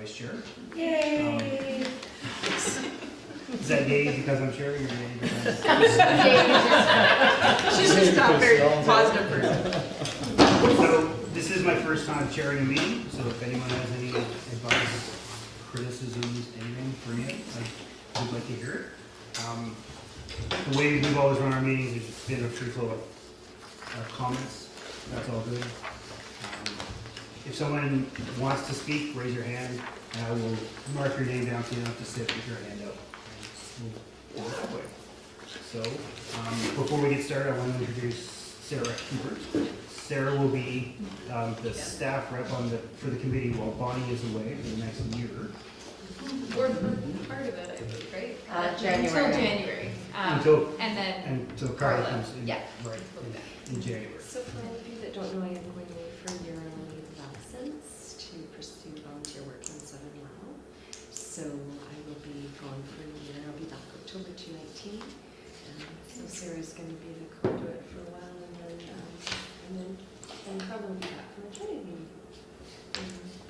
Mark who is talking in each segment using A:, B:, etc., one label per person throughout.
A: vice chair.
B: Yay!
A: Is that yay because I'm chair, or yay because?
B: She's just not very positive person.
A: So, this is my first time chairing a meeting, so if anyone has any advice, criticisms, anything for me, I would like to hear it. The way we've always run our meetings, there's been a free flow of comments, that's all good. If someone wants to speak, raise your hand, and I will mark your name down so you don't have to sit with your hand out. We'll go that way. So, before we get started, I want to introduce Sarah Hubert. Sarah will be the staff rep for the committee while Bonnie is away for the next year.
C: Or part of it, I think, right?
B: January.
C: Until January. And then,
A: Until Carla
C: Carla,
A: comes in,
C: yeah.
A: right, in January.
D: So for all of you that don't know, I am going away for a year on a leave of absence to pursue volunteer work in Southern Lao. So I will be gone for a year. I'll be back October 2019. So Sarah's going to be the conduit for a while, and then Carla will be back for maternity leave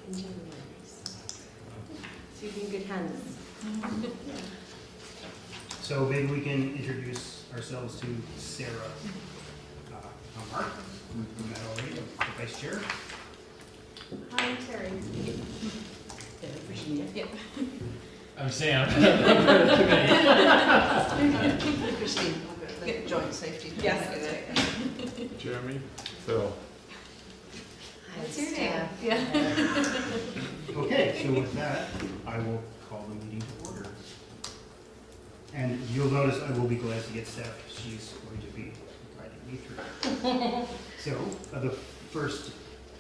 D: in January. So you'll be in good hands. Yeah.
A: So maybe we can introduce ourselves to Sarah. Mark, we met already, the vice chair.
C: hi, I'm Terry. Yep.
E: I'm Sam.
B: Christine, the joint safety.
C: Yes, that's right.
E: Jeremy. Phil.
C: What's your name? Yeah.
A: Okay, so with that, I will call the meeting to order. And you'll notice I will be glad to get Steph. She's going to be guiding me through. So, the first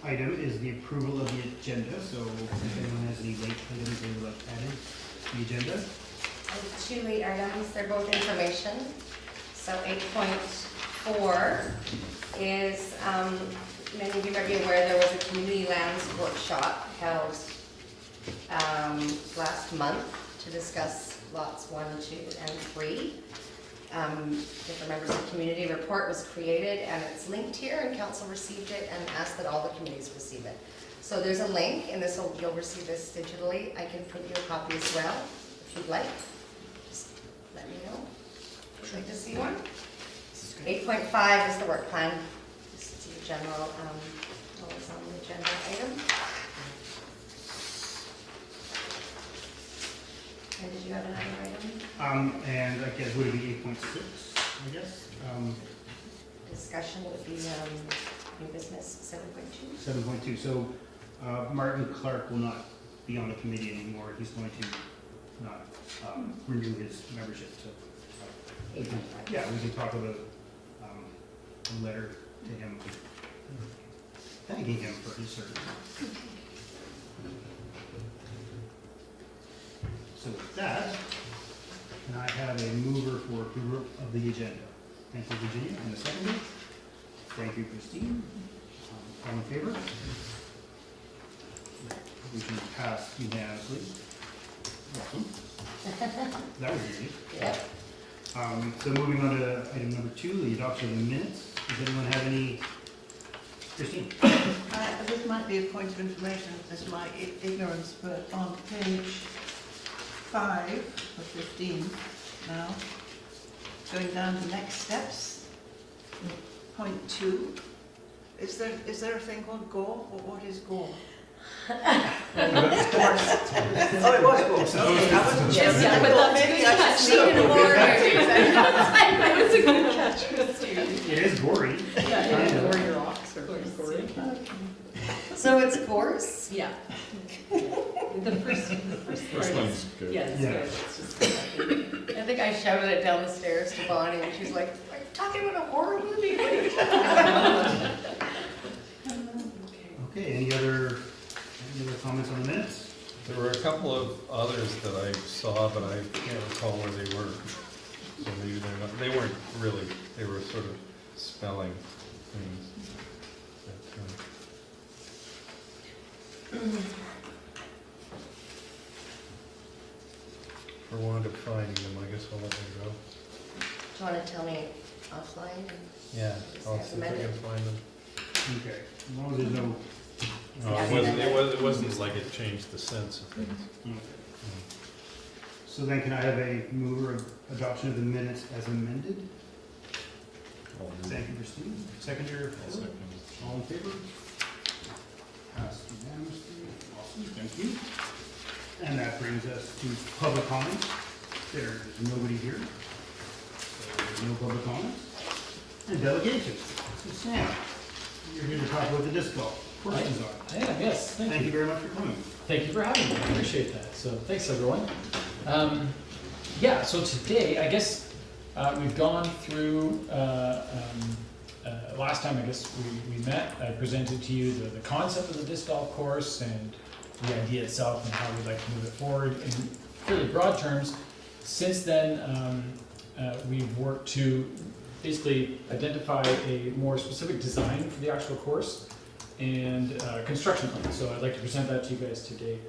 A: item is the approval of the agenda. So, if anyone has any late items they would like added to the agenda.
B: Two late items, they're both information. So 8.4 is, many of you might be aware there was a community lands workshop held last month to discuss lots 1, 2, and 3. Different members of the community report was created and it's linked here, and council received it and asked that all the communities receive it. So there's a link, and you'll receive this digitally. I can print you a copy as well if you'd like. Just let me know. Would you like to see one? 8.5 is the work plan. This is the general, always on the agenda item. And did you have another item?
A: And I guess would it be 8.6, I guess?
B: Discussion would be new business 7.2.
A: 7.2. So Martin Clark will not be on the committee anymore. He's going to not renew his membership. So we can talk about a letter to him thanking him for his service. So with that, can I have a mover for approval of the agenda? Thank you, Virginia, and a seconder. Thank you, Christine. All in favor? We can pass unanimously. Awesome. That was easy.
B: Yep.
A: So moving on to item number 2, the adoption of the minutes. Does anyone have any? Christine?
F: This might be a point of information, this is my ignorance, but on page 5 of 15 now, going down to next steps, point 2, is there a thing called goal, or what is goal? Oh, it was goal. Okay, I wasn't sure.
C: Yes, yeah, but
F: Maybe I should
C: She in order.
F: That
C: was a good catch, Christine.
A: It is gory.
C: Or your ox or gory.
B: So it's course?
C: Yeah. The first part
E: one's
C: is,
E: good.
C: yeah, it's
A: Yeah.
C: good. It's just
B: I think I shouted it down the stairs to Bonnie, and she's like, "Are you talking about a horror movie?" What are you talking about?
A: Okay, any other comments on the minutes?
E: There were a couple of others that I saw, but I can't recall where they were. So maybe they weren't really, they were sort of spelling things. For want of finding them, I guess I'll let them go.
B: Do you want to tell me offline?
E: Yeah, I'll see if I can find them.
A: Okay, as long as there's no
E: No, it wasn't like it changed the sense of things.
A: Okay. So then can I have a mover of adoption of the minutes as amended? Thank you, Christine. Seconder, Phil? All in favor? Passed unanimously. Awesome, thank you. And that brings us to public comments. There's nobody here. So there's no public comments. And delegations. So Sam, you're here to talk about the disc golf course design.
G: I am, yes, thank
A: Thank
G: you.
A: you very much for coming.
G: Thank you for having me, I appreciate that. So thanks, everyone. Yeah, so today, I guess, we've gone through, last time, I guess, we met, I presented to you the concept of the disc golf course and the idea itself and how we'd like to move it forward in fairly broad terms. Since then, we've worked to basically identify a more specific design for the actual course and construction plan. So I'd like to present that to you guys today,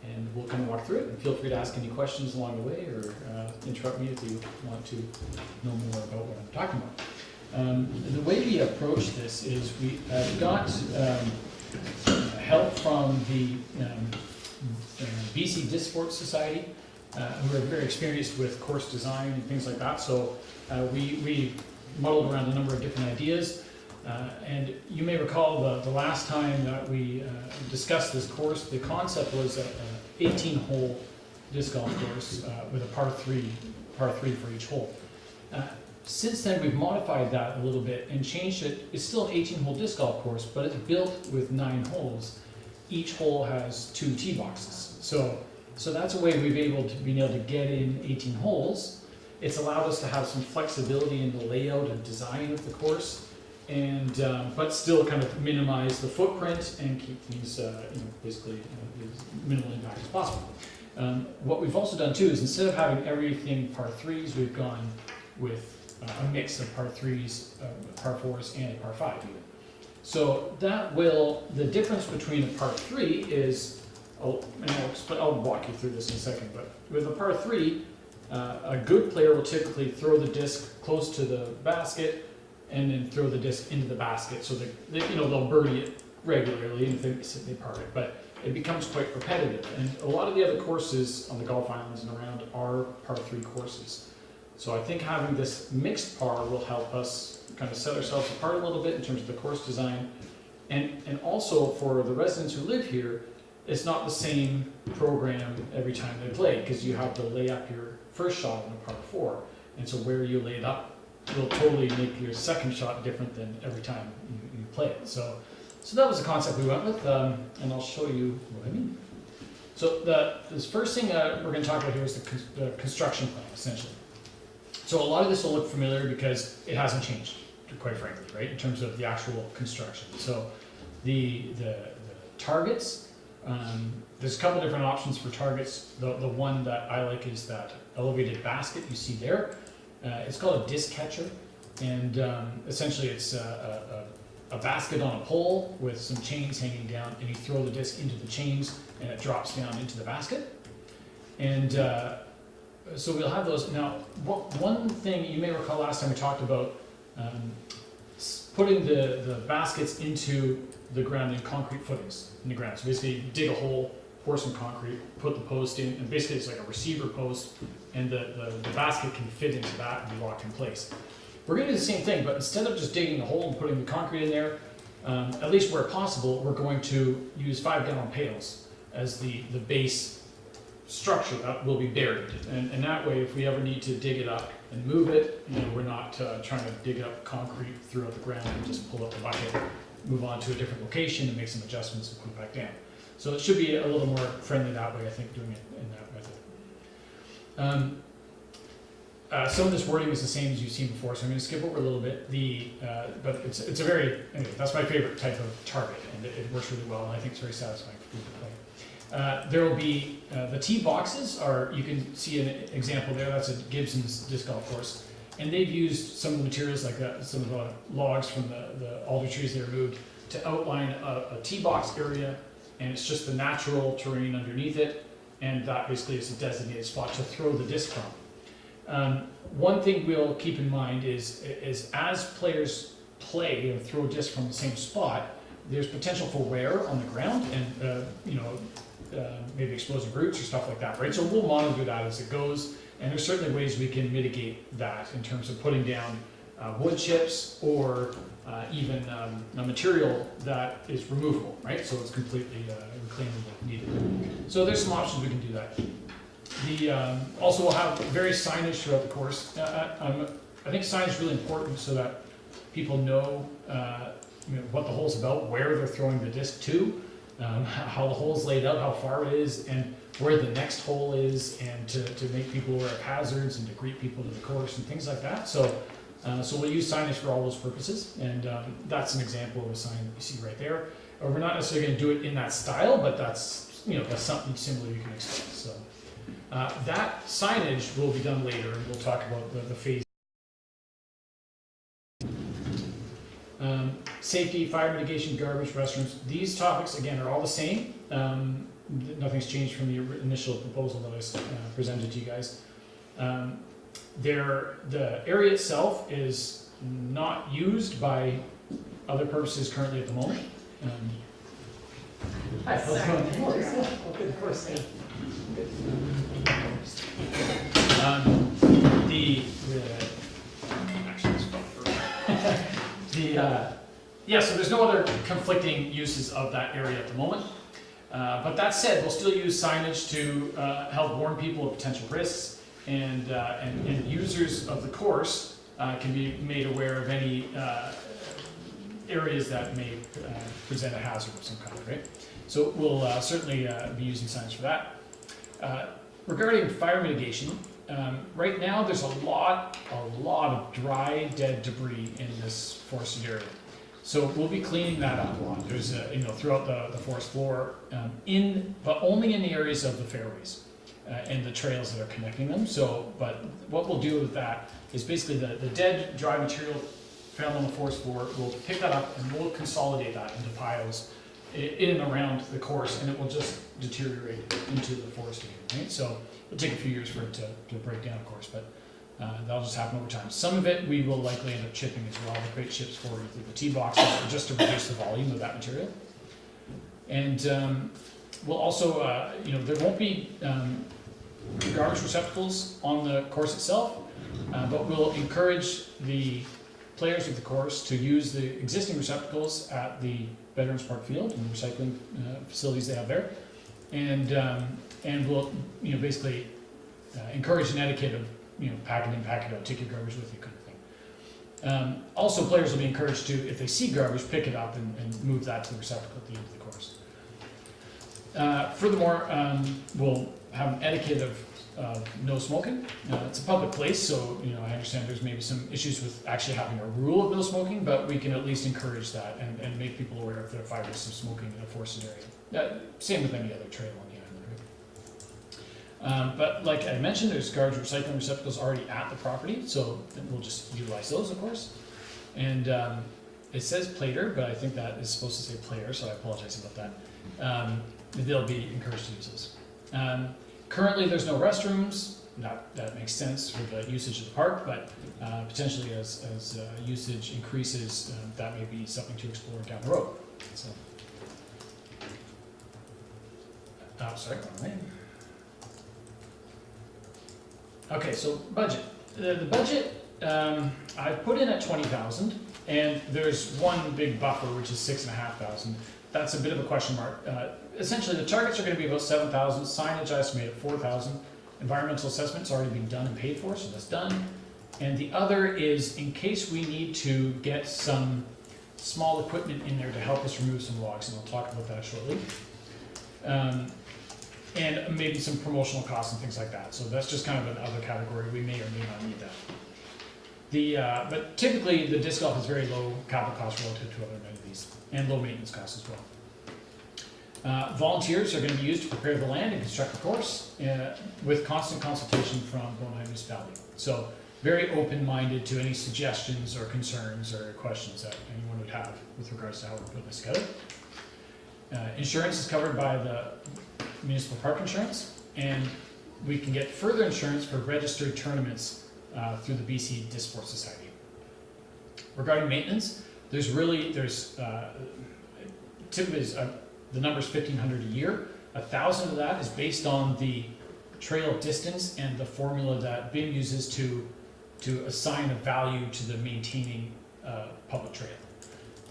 G: and we'll kind of walk through it. And feel free to ask any questions along the way, or interrupt me if you want to know more about what I'm talking about. The way we approach this is we got help from the BC Disc Sports Society, who are very experienced with course design and things like that. So we muddled around a number of different ideas. And you may recall the last time that we discussed this course, the concept was an 18-hole disc golf course with a par three for each hole. Since then, we've modified that a little bit and changed it. It's still an 18-hole disc golf course, but it's built with 9 holes. Each hole has 2 tee boxes. So that's a way we've been able to get in 18 holes. It's allowed us to have some flexibility in the layout and design of the course, and but still kind of minimize the footprint and keep these basically as minimal impact as possible. What we've also done too is, instead of having everything par 3s, we've gone with a mix of par 3s, par 4s, and a par 5 even. So the difference between a par 3 is, I'll walk you through this in a second, but with a par 3, a good player will typically throw the disc close to the basket and then throw the disc into the basket, so they'll birdie it regularly and they part it, but it becomes quite repetitive. And a lot of the other courses on the Gulf Islands and around are par 3 courses. So I think having this mixed par will help us kind of set ourselves apart a little bit in terms of the course design, and also for the residents who live here, it's not the same program every time they play, because you have to lay up your first shot on a par 4, and so where you lay it up will totally make your second shot different than every time you play it. So that was the concept we went with, and I'll show you what I mean. So this first thing we're going to talk about here is the construction plan, essentially. So a lot of this will look familiar because it hasn't changed, quite frankly, right, in terms of the actual construction. So the targets, there's a couple different options for targets. The one that I like is that elevated basket you see there. It's called a disc catcher, and essentially it's a basket on a pole with some chains hanging down, and you throw the disc into the chains and it drops down into the basket. And so we'll have those. Now, one thing you may recall last time we talked about putting the baskets into the ground in concrete footings in the ground. So basically you dig a hole, pour some concrete, put the post in, and basically it's like a receiver post, and the basket can fit into that and be locked in place. We're going to do the same thing, but instead of just digging a hole and putting the concrete in there, at least where possible, we're going to use 5-gallon pails as the base structure that will be buried. And that way, if we ever need to dig it up and move it, we're not trying to dig up concrete throughout the ground and just pull up the bucket, move on to a different location and make some adjustments and put it back down. So it should be a little more friendly that way, I think, doing it in that method. Some of this wording is the same as you've seen before, so I'm going to skip over a little bit. But it's a very, anyway, that's my favorite type of target, and it works really well, and I think it's very satisfying for people to play. There will be, the tee boxes are, you can see an example there, that's a Gibson's disc golf course. And they've used some of the materials like some of the logs from the alder trees they removed to outline a tee box area, and it's just the natural terrain underneath it, and that basically is a designated spot to throw the disc from. One thing we'll keep in mind is as players play and throw discs from the same spot, there's potential for wear on the ground and, maybe explosive roots or stuff like that, right? So we'll monitor that as it goes, and there's certainly ways we can mitigate that in terms of putting down wood chips or even a material that is removable, right? So it's completely reclaimable if needed. So there's some options we can do that. Also we'll have various signage throughout the course. I think signage is really important so that people know, what the hole's about, where they're throwing the disc to, how the hole's laid out, how far it is, and where the next hole is, and to make people aware of hazards and to greet people to the course and things like that. So we'll use signage for all those purposes, and that's an example of a sign that you see right there. We're not necessarily going to do it in that style, but that's something similar you can expect. So that signage will be done later, and we'll talk about the phase. Safety, fire mitigation, garbage, restrooms. These topics, again, are all the same. Nothing's changed from the initial proposal that I presented to you guys. The area itself is not used by other purposes currently at the moment. Hi, how's it going? Okay, of course. So there's no other conflicting uses of that area at the moment. But that said, we'll still use signage to help warn people of potential risks, and users of the course can be made aware of any areas that may present a hazard of some kind, right? So we'll certainly be using signs for that. Regarding fire mitigation, right now there's a lot of dry, dead debris in this forested area. So we'll be cleaning that up a lot. There's throughout the forest floor, but only in the areas of the fairways and the trails that are connecting them. But what we'll do with that is basically the dead, dry material found on the forest floor, we'll pick that up and we'll consolidate that into piles in and around the course, and it will just deteriorate into the forest again, right? So it'll take a few years for it to break down, of course, but that'll just happen over time. Some of it we will likely end up chipping as well, the crate chips for the tee boxes, just to reduce the volume of that material. And we'll also, there won't be garbage receptacles on the course itself, but we'll encourage the players of the course to use the existing receptacles at the Veterans Park Field and the recycling facilities they have there, and we'll basically encourage an etiquette of pack it in, pack it out, take your garbage with you, kind of thing. Also, players will be encouraged to, if they see garbage, pick it up and move that to the receptacle at the end of the course. Furthermore, we'll have an etiquette of no smoking. It's a public place, so I understand there's maybe some issues with actually having a rule of no smoking, but we can at least encourage that and make people aware of the risks of smoking in a forested area. Same with any other trail on the island, right? But like I mentioned, there's garbage recycling receptacles already at the property, so we'll just utilize those, of course. And it says plater, but I think that is supposed to say player, so I apologize about that. They'll be encouraged to use those. Currently, there's no restrooms. That makes sense for the usage of the park, but potentially as usage increases, that may be something to explore down the road. So, sorry, wrong lane. Okay, so budget. The budget I put in at 20,000, and there's one big buffer which is 6,500. That's a bit of a question mark. Essentially, the targets are going to be about 7,000. Signage I estimate at 4,000. Environmental assessment's already been done and paid for, so that's done. And the other is in case we need to get some small equipment in there to help us remove some logs, and I'll talk about that shortly. And maybe some promotional costs and things like that. So that's just kind of another category. We may or may not need that. But typically, the disc golf is very low capital cost relative to other amenities, and low maintenance costs as well. Volunteers are going to be used to prepare the land and construct the course with constant consultation from Bondi Municipality. So very open-minded to any suggestions or concerns or questions that anyone would have with regards to how we're putting this together. Insurance is covered by the municipal park insurance, and we can get further insurance for registered tournaments through the BC Disc Sports Society. Regarding maintenance, there's typically the number's 1,500 a year. 1,000 of that is based on the trail distance and the formula that BIM uses to assign a value to the maintaining public trail.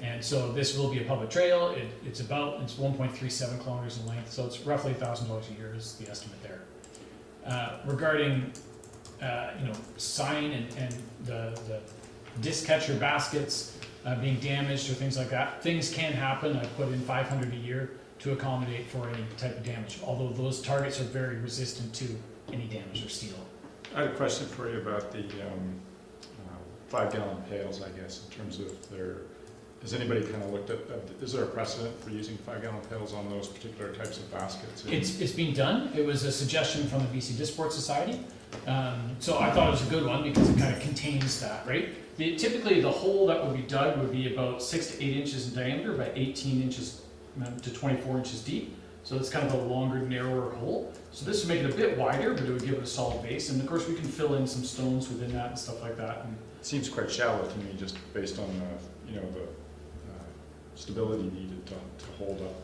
G: And so this will be a public trail. It's 1.37 kilometers in length, so it's roughly $1,000 a year is the estimate there. Regarding sign and the disc catcher baskets being damaged or things like that, things can happen. I put in 500 a year to accommodate for any type of damage, although those targets are very resistant to any damage or steel.
H: I had a question for you about the 5-gallon pails, I guess, in terms of their, has anybody kind of looked at, is there a precedent for using 5-gallon pails on those particular types of baskets?
G: It's being done. It was a suggestion from the BC Disc Sport Society. So I thought it was a good one because it kind of contains that, right? Typically the hole that would be dug would be about 6 to 8 inches in diameter by 18 inches to 24 inches deep. So it's kind of a longer, narrower hole. So this would make it a bit wider, but it would give it a solid base. And of course we can fill in some stones within that and stuff like that. And
H: It seems quite shallow to me, just based on the stability needed to hold up.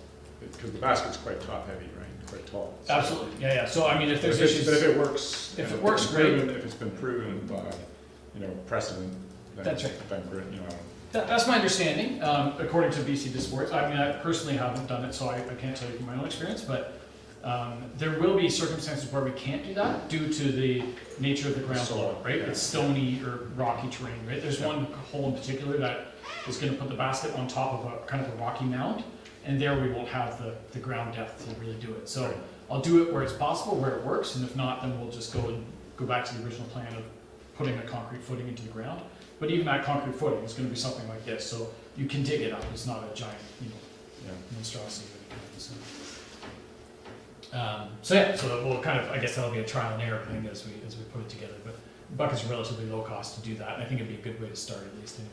H: Because the basket's quite top heavy, right? Quite tall. So
G: absolutely, yeah. So I mean, if there's issues,
H: But if it works,
G: if it works great,
H: if it's been proven by, precedent, then
G: That's right.
H: then great,
G: That's my understanding, according to BC Disc Sports. I mean, I personally haven't done it, so I can't tell you from my own experience, but there will be circumstances where we can't do that due to the nature of the ground below, right?
H: Yeah.
G: It's stony or rocky terrain, right? There's one hole in particular that is gonna put the basket on top of a kind of a rocky mound, and there we won't have the ground depth to really do it. So
H: Right.
G: I'll do it where it's possible, where it works, and if not, then we'll just go back to the original plan of putting a concrete footing into the ground. But even that concrete footing is going to be something like this, so you can dig it up. It's not a giant, monstrosity. So we'll kind of, I guess that'll be a trial and error thing as we put it together. But buckets are relatively low cost to do that. And I think it'd be a good way to start at least anyway.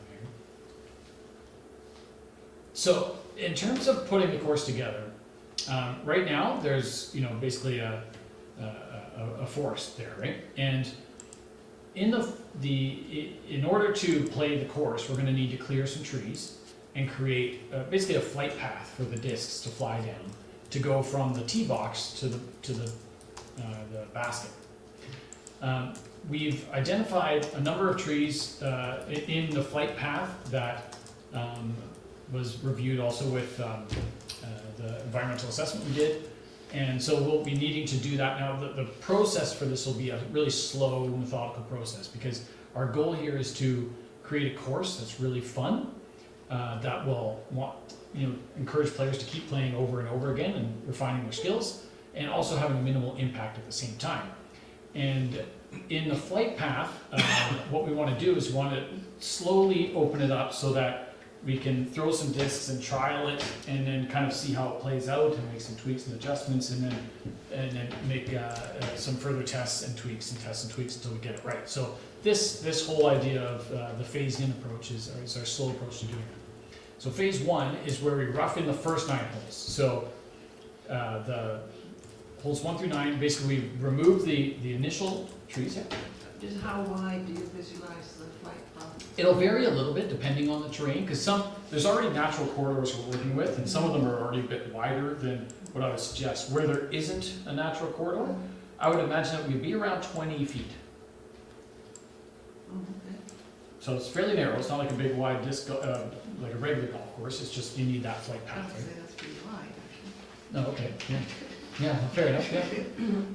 G: So in terms of putting the course together, right now there's basically a forest there, right? And in order to play the course, we're going to need to clear some trees and create basically a flight path for the discs to fly down to go from the tee box to the basket. We've identified a number of trees in the flight path that was reviewed also with the environmental assessment we did. And so we'll be needing to do that. Now, the process for this will be a really slow, methodical process because our goal here is to create a course that's really fun, that will encourage players to keep playing over and over again and refining their skills, and also having a minimal impact at the same time. And in the flight path, what we want to do is we want to slowly open it up so that we can throw some discs and trial it, and then kind of see how it plays out, and make some tweaks and adjustments, and then make some further tests and tweaks until we get it right. So this whole idea of the phased-in approach is our slow approach to doing it. So phase 1 is where we rough in the first 9 holes. So the holes 1 through 9, basically we remove the initial trees. Yeah.
F: Just how wide do you visualize the flight path?
G: It'll vary a little bit depending on the terrain, because there's already natural corridors we're working with, and some of them are already a bit wider than what I would suggest. Where there isn't a natural corridor, I would imagine it would be around 20 feet.
F: Oh, okay.
G: So it's fairly narrow. It's not like a big wide disc, like a regular golf course. It's just you need that flight
F: I
G: path.
F: would
G: Right?
F: say that's pretty wide, actually.
G: No, okay. Yeah, fair enough.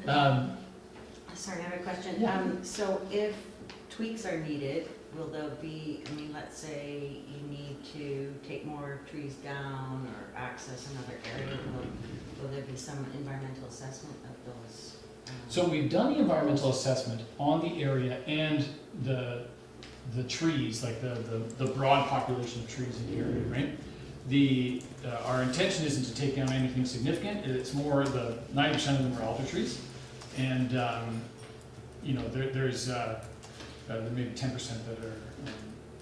G: Yeah.
I: Sorry, I have a question.
G: Yeah.
I: So if tweaks are needed, will there be, let's say you need to take more trees down or access another area, will there be some environmental assessment of those?
G: So we've done the environmental assessment on the area and the trees, like the broad population of trees in the area, right? Our intention isn't to take down anything significant. It's more the 90% of them are alder trees, and there's maybe 10% that are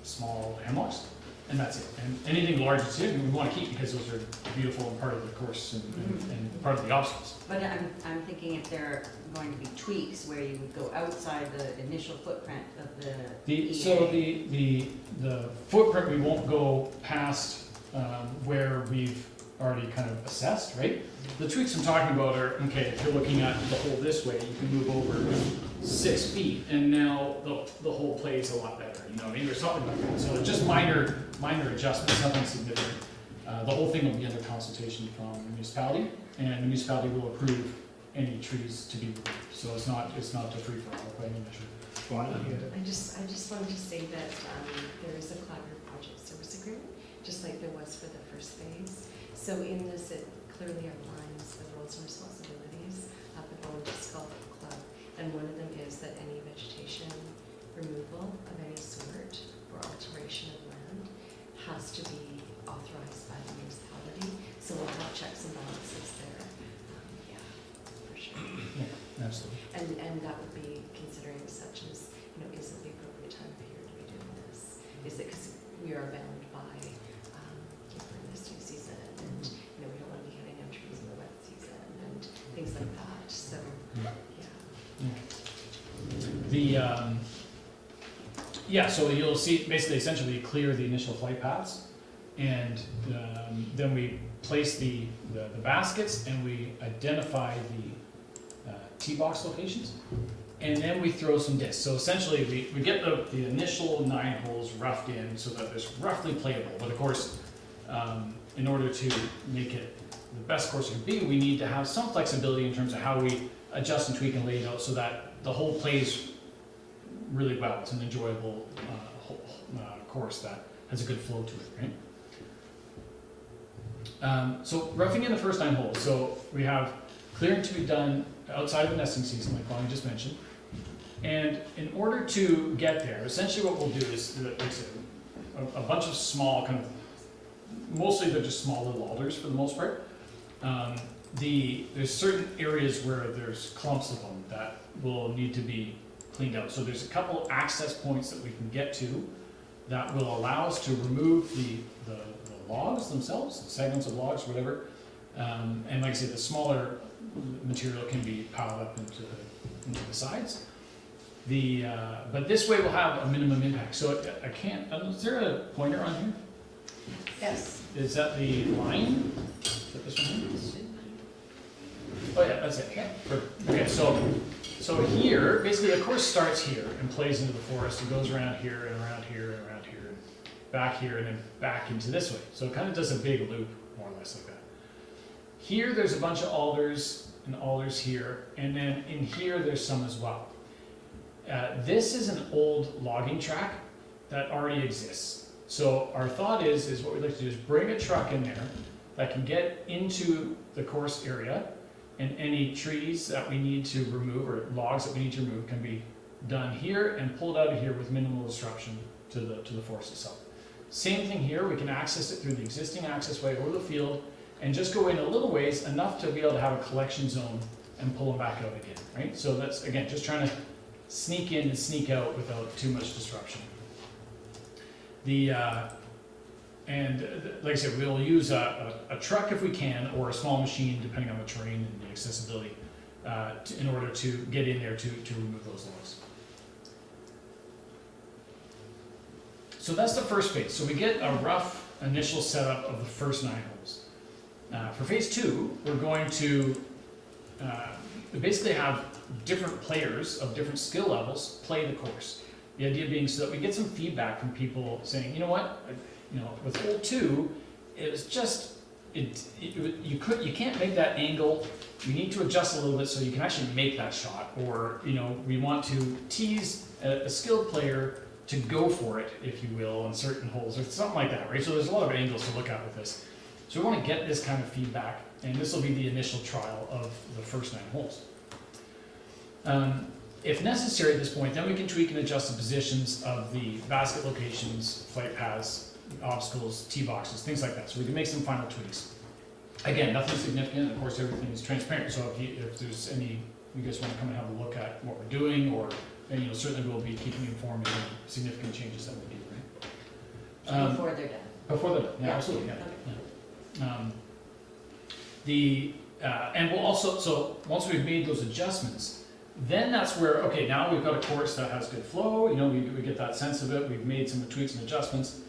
G: small hemlocks, and that's it. And anything larger too, we want to keep because those are beautiful and part of the course and part of the obstacles.
I: But I'm thinking if there are going to be tweaks where you would go outside the initial footprint of the EA.
G: So the footprint, we won't go past where we've already kind of assessed, right? The tweaks I'm talking about are, okay, if you're looking at the hole this way, you can move over 6 feet, and now the whole play is a lot better, you know what I mean, or something like that. So just minor adjustments, nothing significant. The whole thing will be under consultation from the municipality, and the municipality will approve any trees to be removed. So it's not a free-for-all by any measure.
D: I just wanted to say that there is a collaborative project service agreement, just like there was for the first phase. So in this, it clearly outlines the roles and responsibilities of the Volunteer Golf Club. And one of them is that any vegetation removal of any sort or alteration of land has to be authorized by the municipality. So we'll have checks and balances there. Yeah, for sure.
G: Yeah, absolutely.
D: And that would be considering such as, you know, is it the appropriate time of year to be doing this? Is it because we are bound by, the nesting season, and, you know, we don't want to be cutting down trees in the wet season, and things like that, so, yeah.
G: So you'll see, basically, essentially clear the initial flight paths, and then we place the baskets, and we identify the tee box locations, and then we throw some discs. So essentially, we get the initial 9 holes roughed in so that it's roughly playable, but of course, in order to make it the best course it can be, we need to have some flexibility in terms of how we adjust and tweak and lay it out so that the whole plays really well. It's an enjoyable course that has a good flow to it, right? So roughing in the first 9 holes. So we have clearing to be done outside of the nesting season, like Bonnie just mentioned. And in order to get there, essentially what we'll do is, like I said, a bunch of small kind of, mostly they're just small little alders for the most part. There's certain areas where there's clumps of them that will need to be cleaned out. So there's a couple access points that we can get to that will allow us to remove the logs themselves, the segments of logs, whatever. And like I said, the smaller material can be piled up into the sides. But this way we'll have a minimum impact. So I can't, is there a pointer on here?
B: Yes.
G: Is that the line? Is that this one here? Oh yeah, that's it. Okay, so here, basically the course starts here and plays into the forest and goes around here and around here and around here and back here and then back into this way. So it kind of does a big loop, more or less like that. Here there's a bunch of alders and alders here, and then in here there's some as well. This is an old logging track that already exists. So our thought is what we'd like to do is bring a truck in there that can get into the course area, and any trees that we need to remove or logs that we need to remove can be done here and pulled out of here with minimal disruption to the forest itself. Same thing here, we can access it through the existing access way over the field and just go in a little ways, enough to be able to have a collection zone and pull them back out again, right? So that's, again, just trying to sneak in and sneak out without too much disruption. Like I said, we'll use a truck if we can, or a small machine, depending on the terrain and the accessibility, in order to get in there to remove those logs. So that's the first phase. So we get a rough initial setup of the first 9 holes. For phase 2, we're going to basically have different players of different skill levels play the course. The idea being so that we get some feedback from people saying, you know what, with hole 2, it was just, you can't make that angle. You need to adjust a little bit so you can actually make that shot. Or, we want to tease a skilled player to go for it, if you will, on certain holes, or something like that, right? So there's a lot of angles to look at with this. So we want to get this kind of feedback, and this will be the initial trial of the first 9 holes. If necessary at this point, then we can tweak and adjust the positions of the basket locations, flight paths, obstacles, tee boxes, things like that. So we can make some final tweaks. Again, nothing significant. Of course, everything is transparent. So if there's any, you guys want to come and have a look at what we're doing, or certainly we'll be keeping you informed of any significant changes that we do. Right?
I: Before they're done.
G: Before they're done. Yeah, absolutely. Yeah. Yeah. And we'll also, so once we've made those adjustments, then that's where, okay, now we've got a course that has good flow, we get that sense of it, we've made some tweaks and adjustments.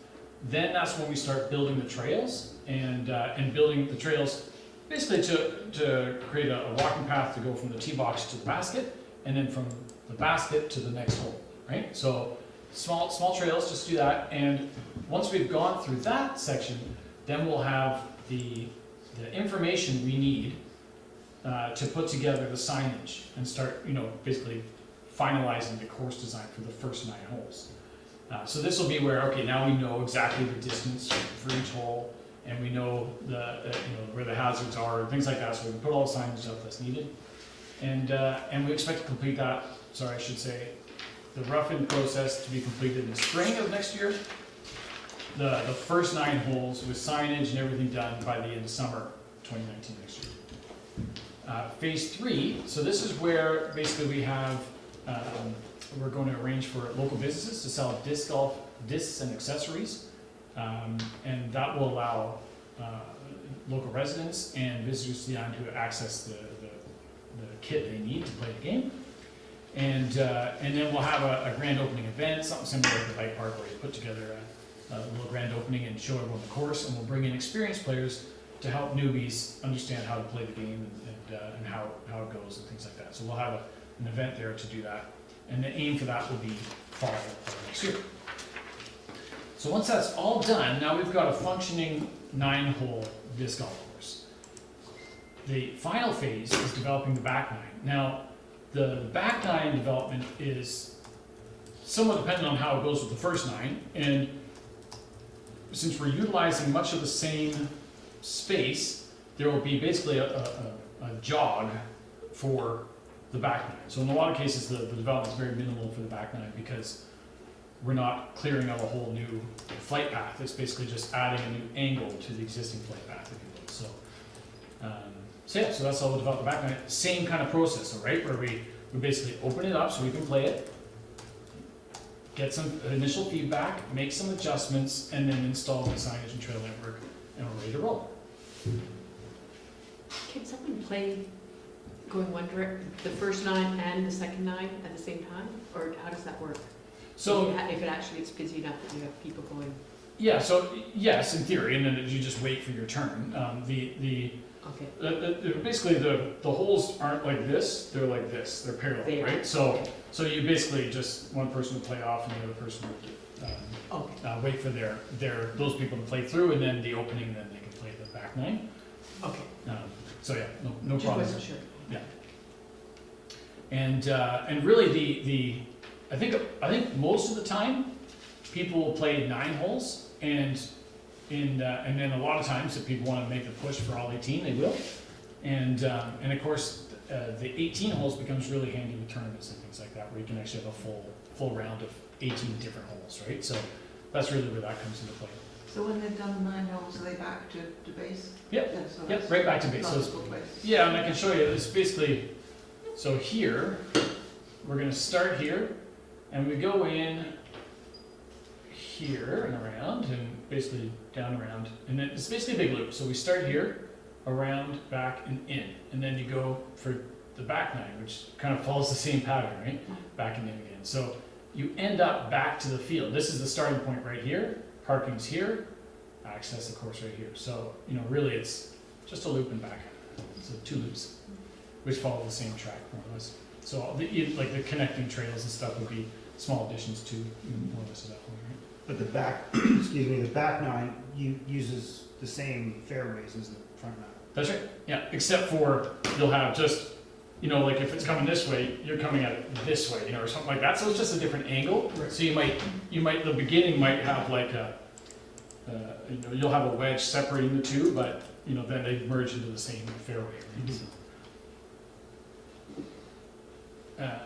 G: then that's when we start building the trails and building the trails basically to create a walking path to go from the tee box to the basket, and then from the basket to the next hole, right? So small trails, just do that. And once we've gone through that section, then we'll have the information we need to put together the signage and start, basically finalizing the course design for the first 9 holes. So this will be where, okay, now we know exactly the distance for each hole, and we know where the hazards are and things like that. So we can put all the signage up that's needed, and we expect to complete that. Sorry, I should say, the rough-in process to be completed in the spring of next year. The first 9 holes with signage and everything done by the end of summer 2019 next year. Phase 3, so this is where basically we have, we're going to arrange for local businesses to sell disc golf discs and accessories, and that will allow local residents and visitors to the island to access the kit they need to play the game. And then we'll have a grand opening event, something similar to the bike park, where you put together a little grand opening and show everyone the course, and we'll bring in experienced players to help newbies understand how to play the game and how it goes and things like that. So we'll have an event there to do that, and the aim for that will be fall of next year. So once that's all done, now we've got a functioning 9-hole disc golf course. The final phase is developing the back 9. Now, the back 9 development is somewhat dependent on how it goes with the first 9, and since we're utilizing much of the same space, there will be basically a jog for the back 9. So in a lot of cases, the development is very minimal for the back 9 because we're not clearing out a whole new flight path. It's basically just adding a new angle to the existing flight path, if you will. So that's how we'll develop the back 9. Same kind of process, right? Where we basically open it up so we can play it, get some initial feedback, make some adjustments, and then install the signage and trail network, and we're ready to roll.
C: Can someone play going one direction, the first 9 and the second 9 at the same time? Or how does that work?
G: So
C: If it actually gets busy enough that you have people going,
G: yeah, so yes, in theory, and then you just wait for your turn.
C: okay,
G: Basically the holes aren't like this; they're like this. They're parallel,
C: They are.
G: right? So you basically just one person will play off, and the other person will
C: okay,
G: wait for those people to play through, and then the opening, then they can play the back 9.
C: okay.
G: So yeah, no
C: Just
G: problem.
C: wasn't sure.
G: And really I think most of the time people will play 9 holes, and then a lot of times if people want to make the push for all 18, they will. And of course the 18 holes becomes really handy with tournaments and things like that, where you can actually have a full round of 18 different holes, right? So that's really where that comes into play.
F: So when they've done 9 holes, are they back to base?
G: Yep.
F: Yeah, so
G: Yep,
F: that's
G: right back to base. So
F: logical place.
G: yeah, and I can show you, it's basically, so here, we're gonna start here, and we go in here and around, and basically down around, and then it's basically a big loop. So we start here, around, back, and in, and then you go for the back 9, which kind of follows the same pattern, right? Back and in again. So you end up back to the field. This is the starting point right here, parking's here, access the course right here. So, really it's just a loop and back. So 2 loops, which follow the same track more or less. So the connecting trails and stuff would be small additions to more or less of that whole, right?
A: But the back, the back 9 uses the same fairways as the front 9.
G: That's right, yeah, except for you'll have just, like if it's coming this way, you're coming at it this way, or something like that. So it's just a different angle.
A: Right.
G: So you might, the beginning might have like you'll have a wedge separating the two, but, then they merge into the same fairway, right?
A: Mhm.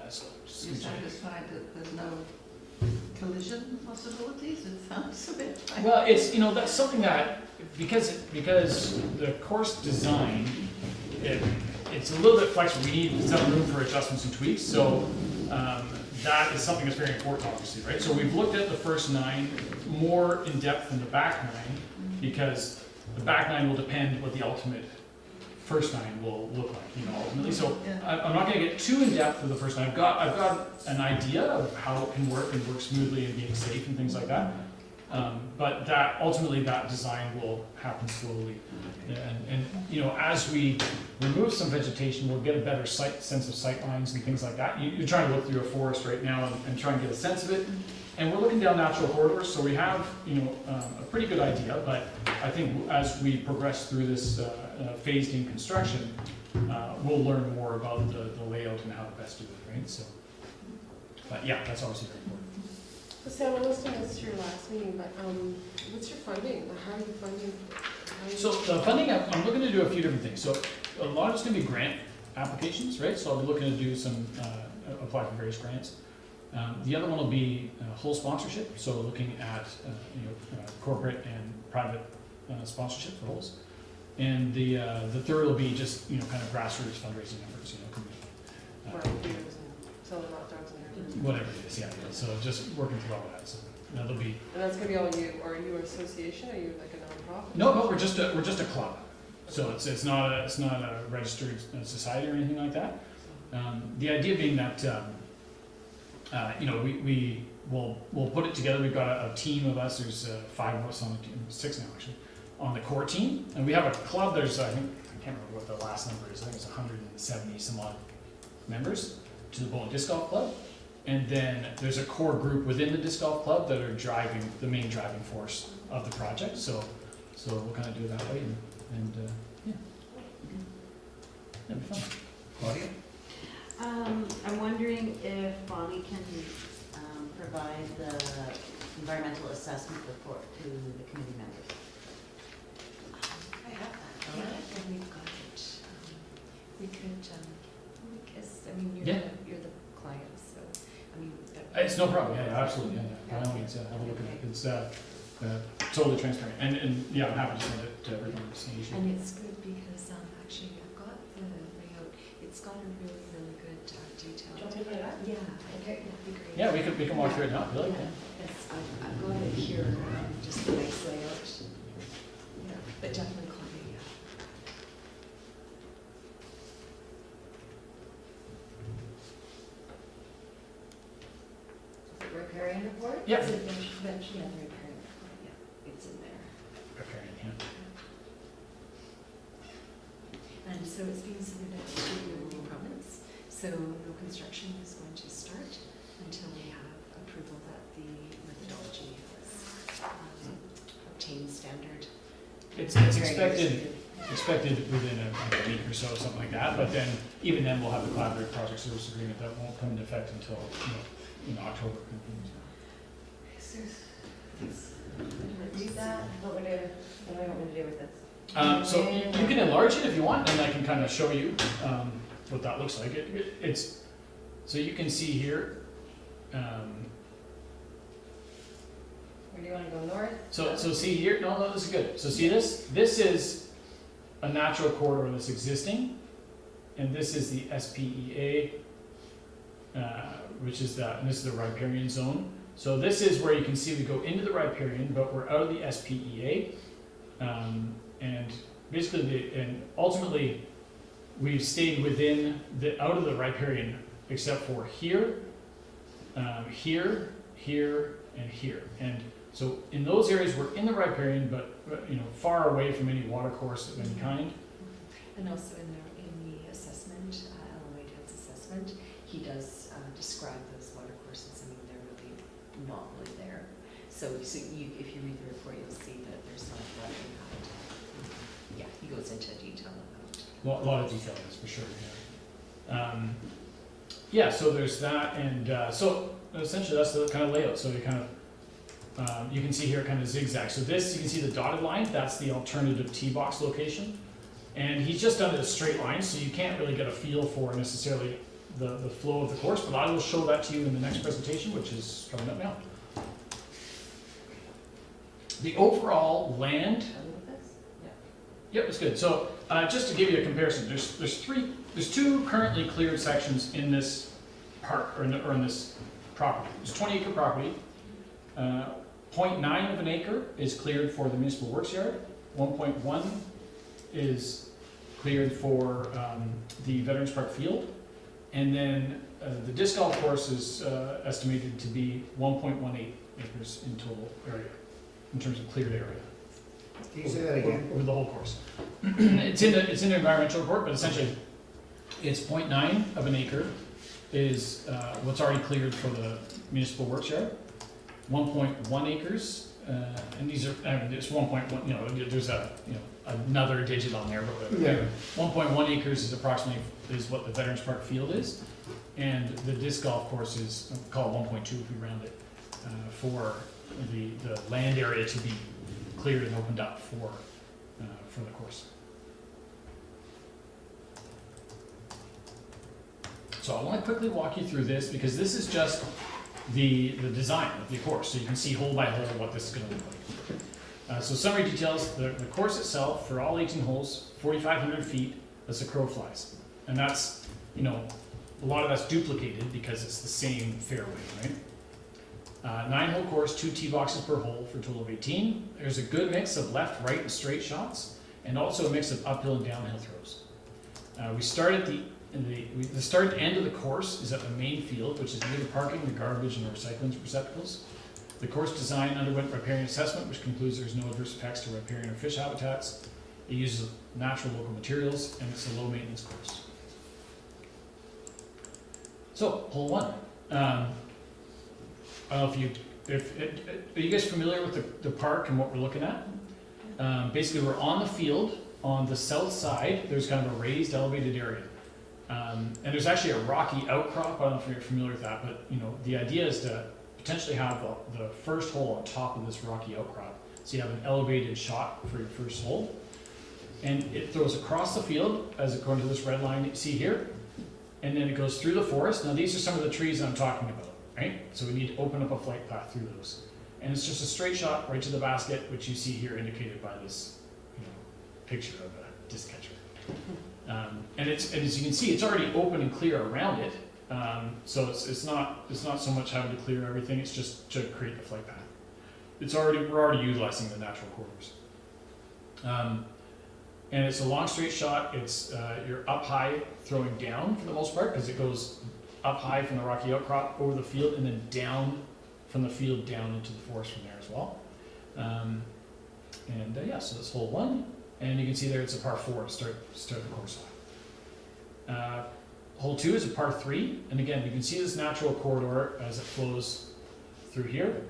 G: So just
F: You're
G: check.
F: satisfied that there's no collision possibilities? It sounds a bit like...
G: Well, it's, that's something that, because the course design, it's a little bit flexible. We need some room for adjustments and tweaks, so that is something that's very important, obviously, right? So we've looked at the first 9 more in depth than the back 9, because the back 9 will depend what the ultimate first 9 will look like, ultimately. So
F: Yeah.
G: I'm not going to get too in depth with the first 9. I've got an idea of how it can work and work smoothly and being safe and things like that. But that, ultimately, that design will happen slowly. And, you know, as we remove some vegetation, we'll get a better sense of sight lines and things like that. You're trying to look through a forest right now and try and get a sense of it. And we're looking down natural corridors, so we have, you know, a pretty good idea, but I think as we progress through this phased-in construction, we'll learn more about the layout and how to best do it, right? So, but yeah, that's obviously very important.
J: Sam, I was gonna ask your last meeting, but what's your funding? How are you funding?
G: So the funding, I'm looking to do a few different things. So a lot of it's gonna be grant applications, right? So I'll be looking to do some, apply for various grants. The other one will be whole sponsorship, so looking at you know, corporate and private sponsorship for holes. And the third will be just, you know, kind of grassroots fundraising efforts, you know, could be,
J: Or beers and selling hot dogs and everything?
G: whatever it is, yeah. So just working through all that. So that'll be.
J: And that's gonna be all you, or are you an association, are you like a nonprofit?
G: No, we're just a club. So it's not a registered society or anything like that. The idea being that you know, we'll put it together. We've got a team of us. There's 5 of us on the team, 6 now actually, on the core team, and we have a club. There's I think I can't remember what the last number is. I think it's 170 some odd members to the Bowl and Disc Golf Club, and then there's a core group within the disc golf club that are driving the main driving force of the project. So we'll kind of do it that way, and yeah, it'll be fun.
A: Claudia?
I: I'm wondering if Bonnie can provide the environmental assessment report to the committee members.
B: I have that.
D: Yeah, and we've got it. We could, because, I mean,
G: Yeah.
D: you're the client, so, I mean.
G: It's no problem. Yeah, absolutely. Yeah. By all means, have a look at it. It's totally transparent, and yeah, I'm happy to send it to everyone.
D: And it's good because, actually, I've got the layout, it's got a really, really good detail.
B: Do you want me to put it up?
D: Yeah,
B: Okay.
D: that'd be great.
G: Yeah, we can walk through it now. If you like.
D: Yeah, it's, I've got it here, just the nice layout. Yeah, but definitely call me, yeah.
B: Riparian report?
G: Yeah.
D: It's eventually, yeah, the repairing, yeah, it's in there.
G: Okay, yeah.
D: And so it's being submitted to the province, so no construction is going to start until we have approval that the methodology has obtained standard.
G: It's expected within a week or so, something like that. But then, even then, we'll have the collaborative project service agreement that won't come into effect until, you know, in October.
B: Read that, what do I want me to do with this?
G: So you can enlarge it if you want, and I can kind of show you what that looks like. It's so you can see here.
B: Or do you want to go north?
G: So see here. No, this is good. So see this. This is a natural corridor that's existing, and this is the SPEA, which is and this is the riparian zone. So this is where you can see we go into the riparian, but we're out of the SPEA. And basically, and ultimately, we've stayed within out of the riparian, except for here, here, here, and here. And so in those areas, we're in the riparian, but you know, far away from any water course of any kind.
D: And also in the assessment, Alan Whitehead's assessment, he does describe those water courses. I mean, they're really not really there. So if you read the report, you'll see that there's not a lot of impact. Yeah, he goes into detail about.
G: A lot of detail, that's for sure. Yeah. Yeah. So there's that, and so essentially that's the kind of layout. So you kind of you can see here kind of zigzag. So this, you can see the dotted line. That's the alternative tee box location, and he's just done it as straight lines, so you can't really get a feel for necessarily the flow of the course. But I will show that to you in the next presentation, which is coming up now. The overall land. Yep, it's good. So just to give you a comparison, there's 2 currently cleared sections in this park or in this property. It's 20-acre property. 0.9 of an acre is cleared for the municipal works yard. 1.1 is cleared for the Veterans Park field, and then the disc golf course is estimated to be 1.18 acres in total area. in terms of cleared area.
A: Can you say that again?
G: Over the whole course. It's in the environmental report, but essentially, it's 0.9 of an acre is what's already cleared for the municipal works yard. 1.1 acres, and these are, it's 1.1, you know, there's a, you know, another digit on there, but
A: Yeah.
G: 1.1 acres is approximately, is what the Veterans Park field is. And the disc golf course is, call it 1.2 if we round it, for the land area to be cleared and opened up for the course. So I want to quickly walk you through this because this is just the design of the course, so you can see hole by hole what this is going to look like. So summary details, the course itself for all 18 holes, 4,500 feet as the crow flies. And that's, you know, a lot of that's duplicated because it's the same fairway, right? 9-hole course, 2 tee boxes per hole for a total of 18. There's a good mix of left, right, and straight shots, and also a mix of uphill and downhill throws. We start at the start and end of the course is at the main field, which is near the parking, the garbage, and the recycling receptacles. The course design underwent riparian assessment, which concludes there's no adverse effects to riparian or fish habitats. It uses natural local materials, and it's a low maintenance course. So, hole 1. I don't know are you guys familiar with the park and what we're looking at? Basically, we're on the field. On the south side, there's kind of a raised, elevated area. And there's actually a rocky outcrop. I don't know if you're familiar with that, but you know, the idea is to potentially have the first hole on top of this rocky outcrop. So you have an elevated shot for your first hole. And it throws across the field, as according to this red line that you see here. And then it goes through the forest. Now these are some of the trees I'm talking about, right? So we need to open up a flight path through those. And it's just a straight shot right to the basket, which you see here indicated by this, you know, picture of a disc catcher. And as you can see, it's already open and clear around it. So it's not so much having to clear everything, it's just to create the flight path. We're already utilizing the natural corridors. And it's a long straight shot. It's you're up high throwing down for the most part because it goes up high from the rocky outcrop over the field and then down from the field down into the forest from there as well. Yeah, so that's hole 1. And you can see there it's a par 4 to start the course off. Hole 2 is a par 3, and again you can see this natural corridor as it flows through here,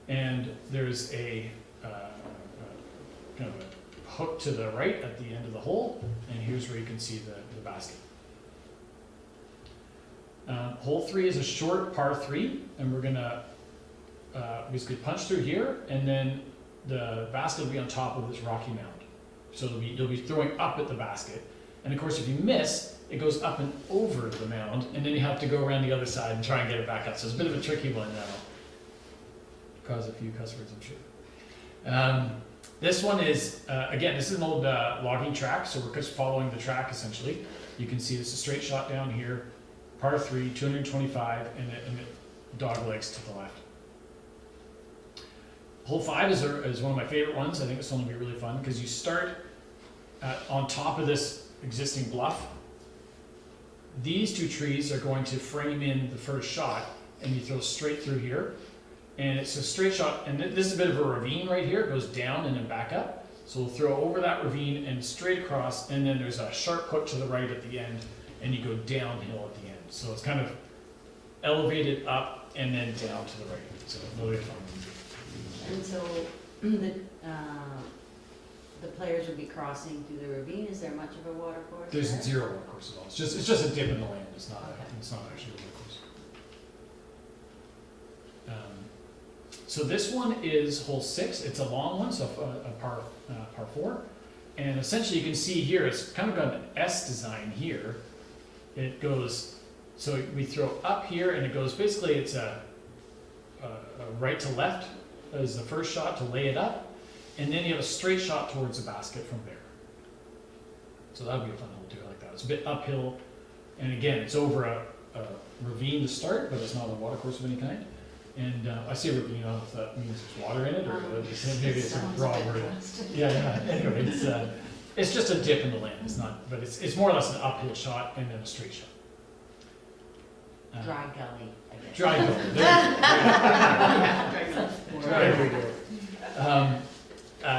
G: and there's a kind of a hook to the right at the end of the hole, and here's where you can see the basket. Hole 3 is a short par 3, and we're gonna basically punch through here, and then the basket will be on top of this rocky mound. So you'll be throwing up at the basket. And of course, if you miss, it goes up and over the mound, and then you have to go around the other side and try and get it back up. So it's a bit of a tricky one that'll cause a few cuss words, I'm sure. This one is, again, this is an old logging track, so we're just following the track essentially. You can see it's a straight shot down here, par 3, 225, and it dog legs to the left. Hole 5 is one of my favorite ones. I think it's going to be really fun because you start on top of this existing bluff. These 2 trees are going to frame in the first shot, and you throw straight through here. And it's a straight shot, and this is a bit of a ravine right here. It goes down and then back up. So we'll throw over that ravine and straight across, and then there's a sharp hook to the right at the end, and you go downhill at the end. So it's kind of elevated up and then down to the right. So really fun.
I: And so the players would be crossing through the ravine. Is there much of a water course?
G: There's
I: there?
G: 0 water course at all. It's just a dip in the land. It's not actually a water course. So this one is hole 6. It's a long one, so a par 4. And essentially you can see here, it's kind of got an S design here. It goes, so we throw up here and it goes, basically it's a right to left as the first shot to lay it up. And then you have a straight shot towards the basket from there. So that would be a fun hole too, I like that. It's a bit uphill. And again, it's over a ravine to start, but it's not a water course of any kind. And I see a ravine, I don't know if that means there's water in it, or maybe it's a broad word. Yeah. Anyway, it's just a dip in the land. It's not, but it's more or less an uphill shot and then a straight shot.
I: Dry gully, I guess.
G: Dry gully. There you go.
A: There we go.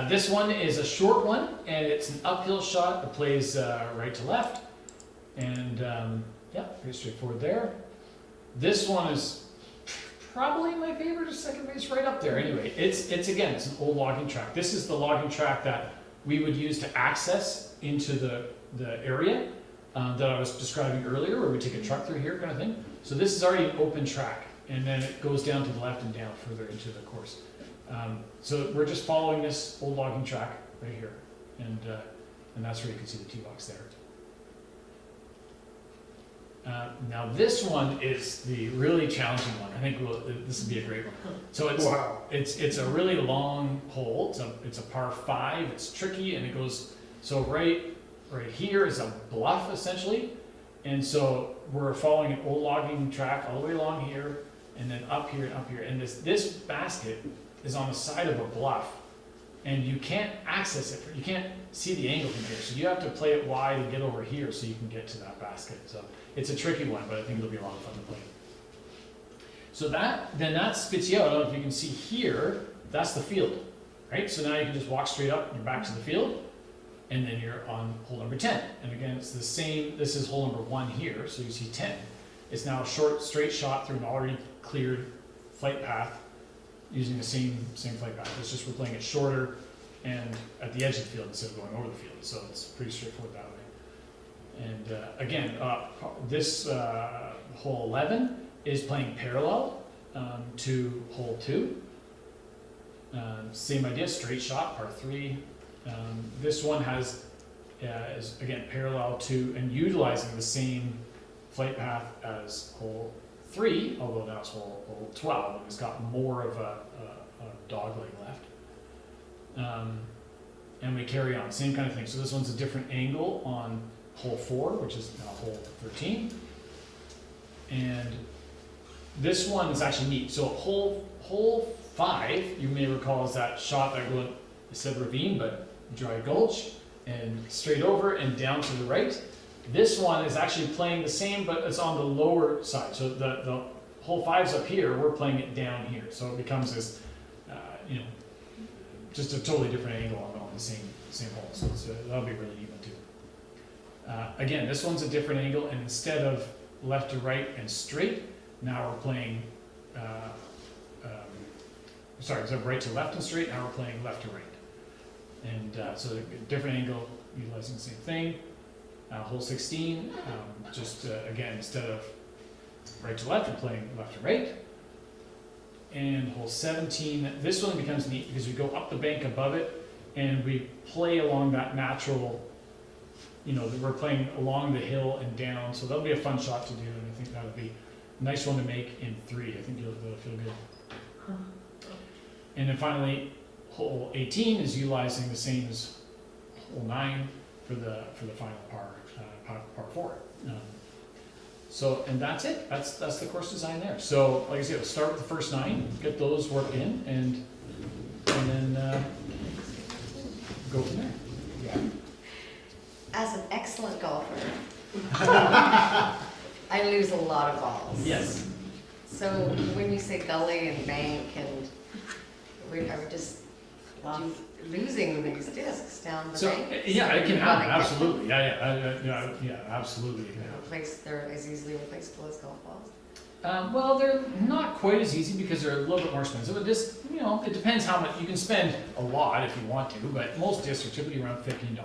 G: This one is a short one, and it's an uphill shot. It plays right to left, and yeah, pretty straightforward there. This one is probably my favorite, or second base, right up there. Anyway, it's again, it's an old logging track. This is the logging track that we would use to access into the area that I was describing earlier, where we take a truck through here, kind of thing. So this is already an open track, and then it goes down to the left and down further into the course. So we're just following this old logging track right here, and that's where you can see the tee box there. Now this one is the really challenging one. I think this would be a great one. So it's a really long hole. It's a par 5. It's tricky, and it goes so right here is a bluff essentially, and so we're following an old logging track all the way along here, and then up here and up here. And this basket is on the side of a bluff, and you can't access it. You can't see the angle from here, so you have to play it wide and get over here so you can get to that basket. So it's a tricky one, but I think it'll be a lot of fun to play. So that spits you out. I don't know if you can see here, that's the field, right? So now you can just walk straight up and you're back to the field, and then you're on hole number 10. And again, it's the same, this is hole number 1 here, so you see 10. It's now a short, straight shot through an already cleared flight path using the same flight path. It's just we're playing it shorter and at the edge of the field instead of going over the field. So it's pretty straightforward that way. And again, this hole 11 is playing parallel to hole 2. Same idea, straight shot, par 3. This one is again parallel to and utilizing the same flight path as hole 3, although now it's hole 12, and it's got more of a dog leg left. And we carry on, same kind of thing. So this one's a different angle on hole 4, which is now hole 13. And this one is actually neat. So hole 5, you may recall, is that shot that went, I said ravine, but dry gulch, and straight over and down to the right. This one is actually playing the same, but it's on the lower side. So the hole 5's up here, we're playing it down here. So it becomes this, just a totally different angle on the same hole. So that'll be a really neat one too. Again, this one's a different angle, and instead of left to right and straight, now we're playing, instead of right to left and straight, now we're playing left to right. And so a different angle, utilizing the same thing. Hole 16, again, instead of right to left, we're playing left to right. And hole 17, this one becomes neat because we go up the bank above it and we play along that natural, we're playing along the hill and down. So that'll be a fun shot to do, and I think that'll be a nice one to make in 3. I think that'll feel good. And then finally, hole 18 is utilizing the same as hole 9 for the final par 4. And that's it. That's the course design there. So like I said, we'll start with the first 9, get those worked in, and then go from there. Yeah.
B: As an excellent golfer, I lose a lot of balls.
G: Yes.
B: So when you say gully and bank, and are we just losing these discs down the bank?
G: Yeah, it can happen. Absolutely. Yeah, absolutely. It can happen.
B: They're as easily replaceable as golf balls.
G: Well, they're not quite as easy because they're a little bit more expensive. It just, it depends how much. You can spend a lot if you want to, but most discs are typically around $15.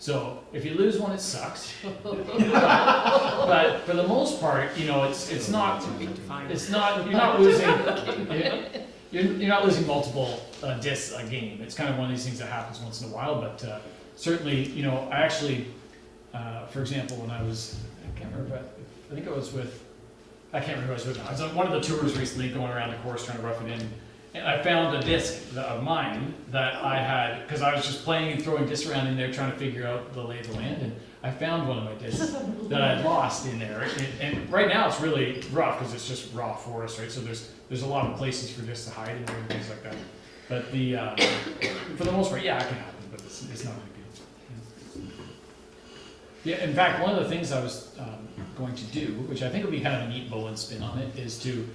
G: So if you lose one, it sucks. But for the most part, it's not. You're not losing. You're not losing multiple discs a game. It's kind of one of these things that happens once in a while. But certainly, I actually, for example, when I was, I can't remember. I think I was with. I can't remember who I was with now. I was on one of the tours recently going around the course trying to rough it in. And I found a disc of mine that I had, because I was just playing and throwing discs around in there trying to figure out the lay of the land. And I found one of my discs that I had lost in there. And right now it's really rough because it's just raw forest, right? So there's a lot of places for discs to hide in there and things like that. But for the most part, yeah, it can happen, but it's not a big deal. Yeah, in fact, one of the things I was going to do, which I think would be kind of a neat bow and spin on it, is to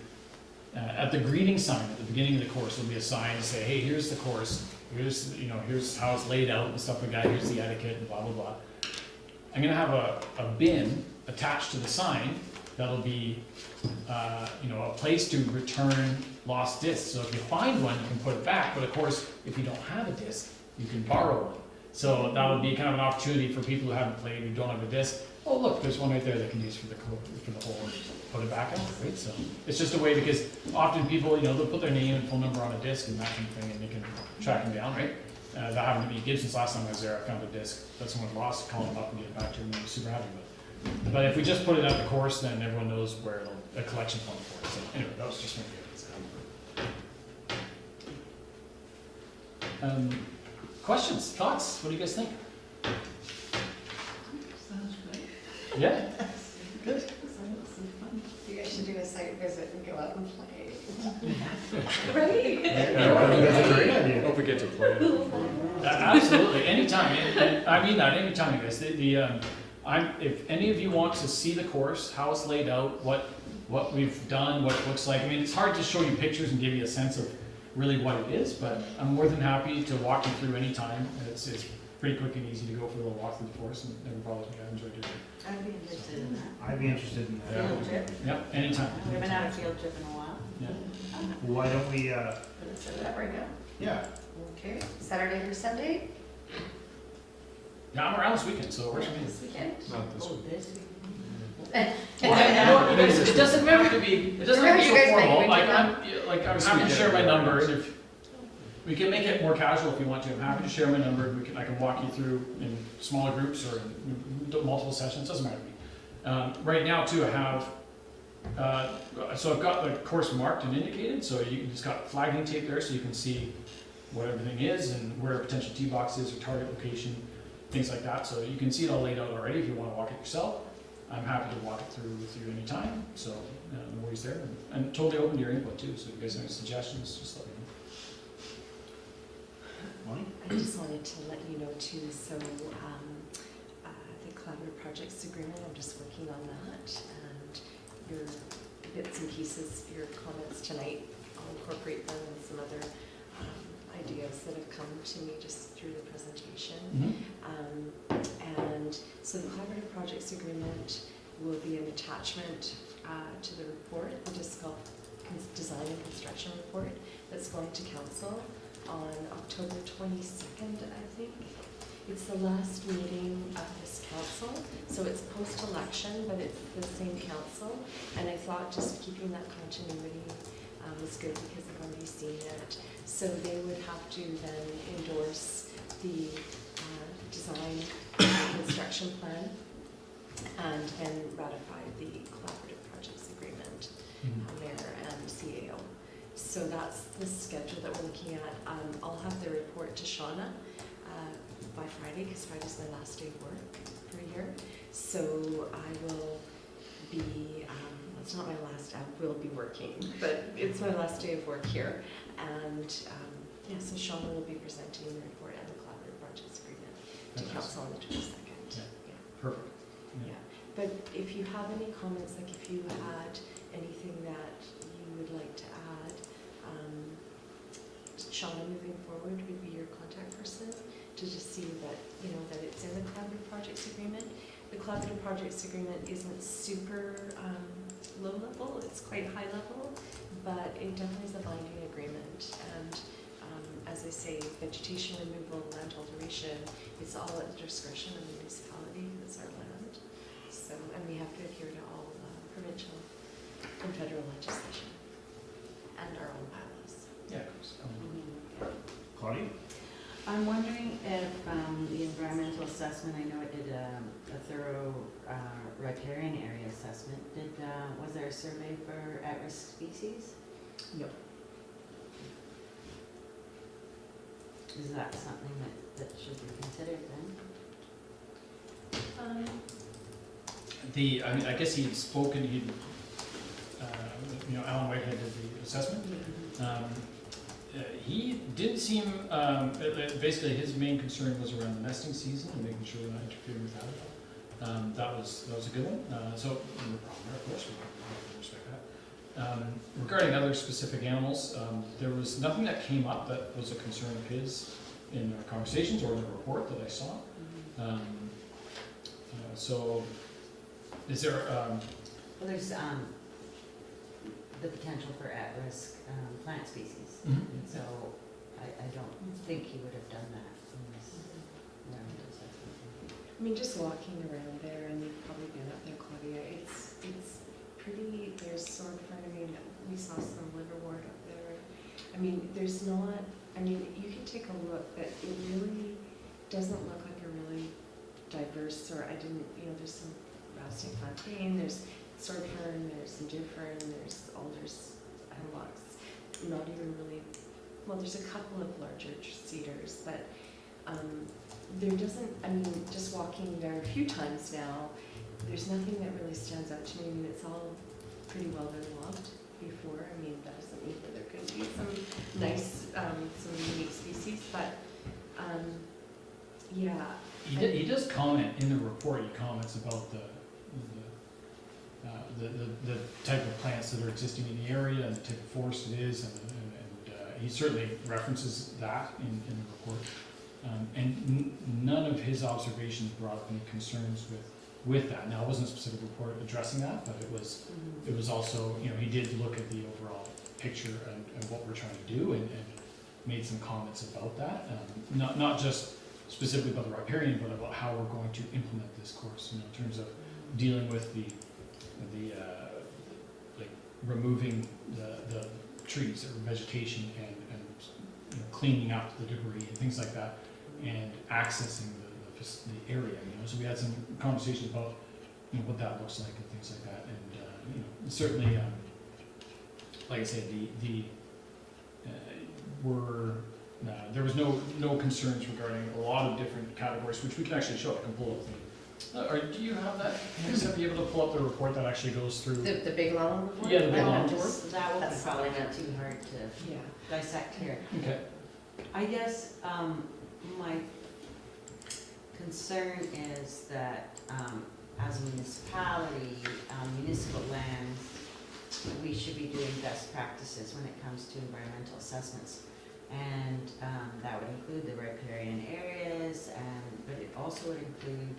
G: At the greeting sign at the beginning of the course, there'll be a sign to say, hey, here's the course, here's how it's laid out and stuff like that, here's the etiquette and blah, blah, blah. I'm gonna have a bin attached to the sign that'll be, a place to return lost discs. So if you find one, you can put it back, but of course, if you don't have a disc, you can borrow one. So that would be kind of an opportunity for people who haven't played, who don't have a disc. Oh, look, there's one right there they can use for the hole, put it back out, right? So it's just a way, because often people, they'll put their name and phone number on a disc and that kind of thing, and you can track them down, right? That happened to me. Gibson's last time I was there, I found a disc that someone lost, called them up and get it back to them, and they were super happy with it. But if we just put it at the course, then everyone knows where a collection point for it. So anyway, that was just my idea. Questions, thoughts? What do you guys think?
F: Sounds great.
G: Yeah? Good.
F: Sounds fun.
B: You guys should do a site visit and go out and play.
J: Right?
A: That's a great idea.
H: Hope we get to play it.
G: Absolutely, anytime. And I mean that, anytime, you guys. If any of you want to see the course, how it's laid out, what we've done, what it looks like. I mean, it's hard to show you pictures and give you a sense of really what it is, but I'm more than happy to walk you through any time. It's pretty quick and easy to go for a little walk through the forest, and never bothers me. I enjoy doing it.
I: I'd be interested in that.
A: I'd be interested in that.
I: Field trip.
G: Yep, anytime.
I: We haven't had a field trip in a while.
G: Yeah.
A: Why don't we,
B: Let's set it up right now.
A: yeah,
B: Okay, Saturday through Sunday,
G: Yeah, I'm around this weekend, so it works for me.
B: this weekend.
H: Not this
I: Oh,
H: one.
I: this.
G: It doesn't have to be, it doesn't have to be
B: You guys
G: so
B: make
G: formal,
B: me
G: like,
B: do
G: I'm happy to share my number, and if, we can make it more casual if you want to, I'm happy to share my number, I can walk you through in smaller groups or in multiple sessions, doesn't matter to me. Right now too, I have, so I've got the course marked and indicated, so you just got flagging tape there, so you can see what everything is and where a potential tee box is or target location, things like that, so you can see it all laid out already if you want to walk it yourself. I'm happy to walk it through with you anytime, so no worries there. And totally open to your input too, so if you guys have any suggestions, just let me know.
A: Bonnie?
D: I just wanted to let you know too, so the collaborative projects agreement, I'm just working on that, and your bits and pieces, your comments tonight, I'll incorporate them and some other ideas that have come to me just through the presentation. And so the collaborative projects agreement will be an attachment to the report, the Disc Golf Design and Construction Report, that's going to council on October 22nd, I think. It's the last meeting of this council, so it's post-election, but it's the same council. And I thought just keeping that continuity was good because I've already seen it. So they would have to then endorse the design construction plan and then ratify the collaborative projects agreement, mayor and CAO. So that's the schedule that we're looking at. I'll have the report to Shauna by Friday, because Friday's my last day of work for a year. So I will be, it's not my last, I will be working, but it's my last day of work here. And so Shauna will be presenting the report and the collaborative projects agreement to council on the 22nd.
G: Yeah. Perfect.
D: Yeah, but if you have any comments, like if you had anything that you would like to add, Shauna moving forward would be your contact person to just see that, that it's in the collaborative projects agreement. The collaborative projects agreement isn't super low level, it's quite high level, but it definitely is a binding agreement. And as I say, vegetation removal, land alteration, it's all at the discretion of the municipality, it's our land. So, and we have to adhere to all provincial and federal legislation and our own bylaws.
G: Yeah, of course.
A: Claudia?
I: I'm wondering if the environmental assessment, I know it did a thorough riparian area assessment. Was there a survey for at-risk species?
D: No.
I: Is that something that should be considered then?
G: I guess he'd spoken, Alan Whitehead did the assessment. He did seem, basically his main concern was around the nesting season and making sure we're not interfering with that. That was a good one. So, no problem there, of course, we respect Regarding other specific animals, there was nothing that came up that was a concern of his in our conversations or in the report that I saw. So, is there,
I: Well, there's the potential for at-risk plant species.
G: Mhm.
I: And so I don't think he would have done that in this environmental assessment.
D: I mean, just walking around there, and you've probably been up there, Claudia, it's pretty, there's sword fern, I mean, we saw some liverwort up there. I mean, there's not, I mean, you can take a look, but it really doesn't look like a really diverse, or I didn't, there's some rousting plantain, there's sword fern, there's some deer fern, there's alders, hemlocks, not even really, well, there's a couple of larger cedars, but there doesn't, I mean, just walking there a few times now, there's nothing that really stands out to me. I mean, it's all pretty well been logged before. I mean, that doesn't mean that there couldn't be some nice, some unique species, but yeah.
G: he does comment in the report, he comments about the type of plants that are existing in the area and the type of forest it is, and he certainly references that in the report. None of his observations brought up any concerns with that. Now, it wasn't a specific report addressing that, but it was also, he did look at the overall picture and what we're trying to do, and made some comments about that. Not just specifically about the riparian, but about how we're going to implement this course, in terms of dealing with the like removing the trees or vegetation and cleaning up the debris and things like that, and accessing the area. So we had some conversations about what that looks like and things like that, and certainly, like I said, there was no concerns regarding a lot of different categories, which we can actually show. I can pull up or do you have that? Except be able to pull up the report that actually goes through.
B: The big long report?
G: Yeah, the big
B: No,
G: long
B: just-
I: That will be
B: That's
I: probably
B: fine.
I: not too hard to
D: Yeah.
I: dissect here.
G: Okay.
I: I guess my concern is that as a municipality, municipal lands, we should be doing best practices when it comes to environmental assessments. And that would include the riparian areas, but it also would include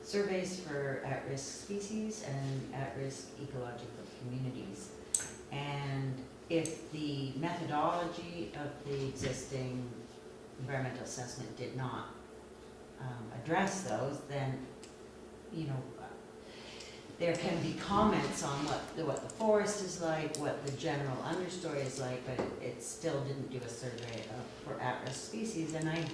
I: surveys for at-risk species and at-risk ecological communities. And if the methodology of the existing environmental assessment did not address those, then, there can be comments on what the forest is like, what the general understory is like, but it still didn't do a survey for at-risk species. And I'm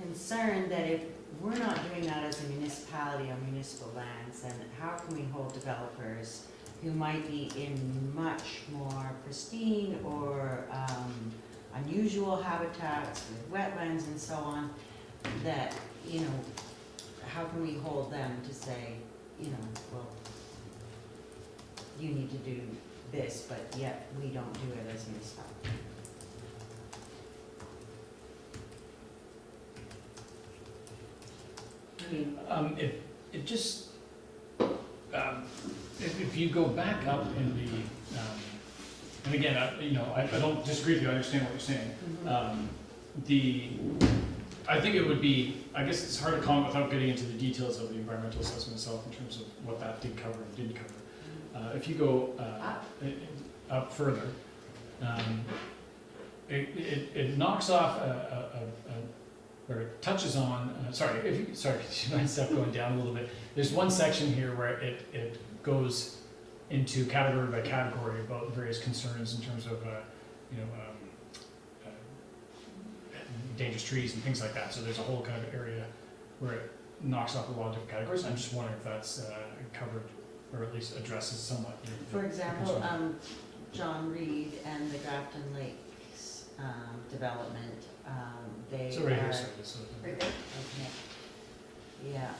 I: concerned that if we're not doing that as a municipality on municipal lands, then how can we hold developers who might be in much more pristine or unusual habitats with wetlands and so on, that, how can we hold them to say, well, you need to do this, but yet we don't do it as a municipality.
G: I mean, it just, if you go back up in the, and again, I don't disagree with you, I understand what you're saying. I think it would be, I guess it's hard to comment without getting into the details of the environmental assessment itself in terms of what that did cover and didn't cover. If you go up further, it knocks off or it touches on, sorry, do you mind step going down a little bit? There's one section here where it goes into category by category about various concerns in terms of, dangerous trees and things like that. So there's a whole kind of area where it knocks off a lot of different categories. I'm just wondering if that's covered or at least addresses somewhat.
I: For example, John Reed and the Grafton Lakes development, they
G: So right
I: are.
G: here, so
B: Right there.
I: Okay. Yeah,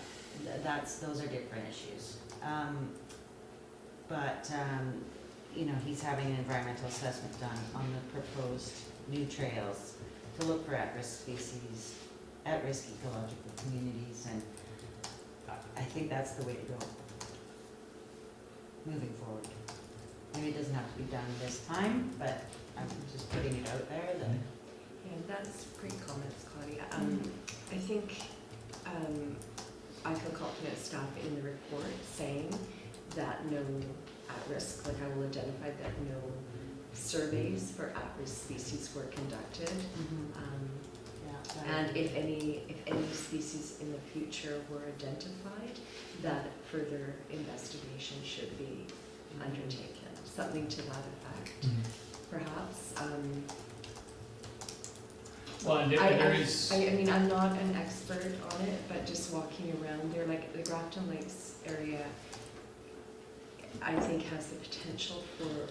I: those are different issues. But he's having an environmental assessment done on the proposed new trails to look for at-risk species, at-risk ecological communities, and I think that's the way to go moving forward. I maybe it doesn't have to be done this time, but I'm just putting it out there that,
D: Yeah, that's great comments, Claudia. I think I feel confident staff in the report saying that no at-risk, like I will identify that no surveys for at-risk species were conducted.
I: yeah.
D: And if any species in the future were identified, that further investigation should be undertaken, something to that effect, perhaps.
G: Well, and there is,
D: I mean, I'm not an expert on it, but just walking around there, like the Grafton Lakes area, I think has the potential for.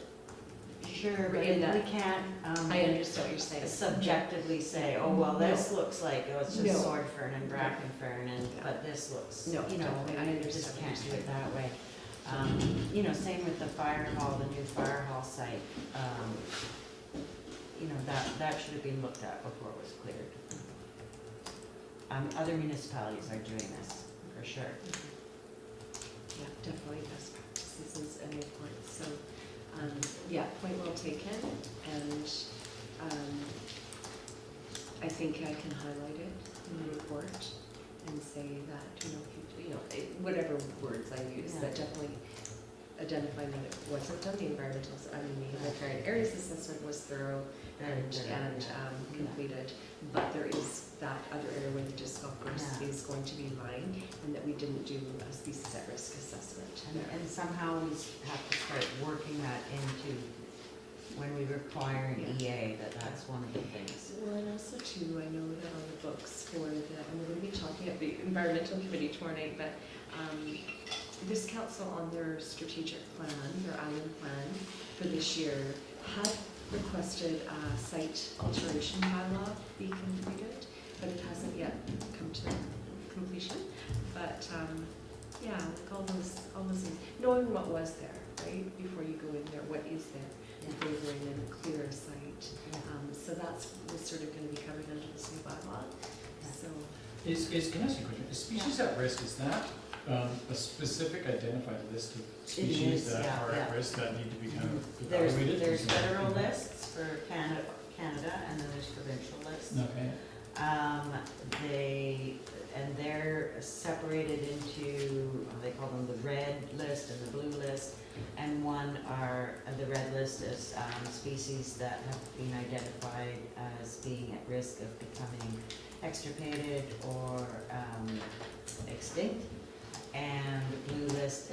I: Sure, but
D: in
I: we
D: that-
I: can't,
D: I understand what you're saying.
I: subjectively say, oh, well, this looks like, oh, it's
D: No.
I: just sword fern and bracken fern, and,
D: Yeah.
I: but this looks,
D: No,
I: you know,
D: definitely, I
I: we
D: understand
I: just
D: what
I: can't
D: you're
I: do it
D: saying.
I: that way. You know, same with the fire hall, the new fire hall site, you know, that should have been looked at before it was cleared. Other municipalities are doing this, for sure.
D: Yeah, definitely best practices and reports, so, yeah, point well taken, and, I think I can highlight it in the report and say that, whatever words I use,
I: Yeah.
D: but definitely identifying that it wasn't done, the riparian areas assessment was thorough and completed, but there is that other area where the disc golf course
I: Yeah.
D: is going to be lying, and that we didn't do a species at risk assessment there.
I: And somehow we have to start working that into when we require an EA, that's one of the things.
D: Well, and also too, I know that on the books for the, and we're going to be talking at the environmental committee tomorrow night, but this council on their strategic plan, their island plan for this year, had requested a site alteration bylaw be completed, but it hasn't yet come to completion. But yeah, like all those things, knowing what was there, right, before you go in there, what is there, before you go in and clear a site. So that's what's sort of going to be covered under this new bylaw. So
G: can I ask you a question? Is species at risk, is that a specific identified list of species
I: is,
G: that
I: yeah,
G: are at
I: yeah.
G: risk that need to be kind of
I: There's
G: evaluated?
I: federal lists for Canada, and then there's provincial lists.
G: Okay.
I: They're separated into, they call them the red list and the blue list. And the red list is species that have been identified as being at risk of becoming extirpated or extinct. And the blue list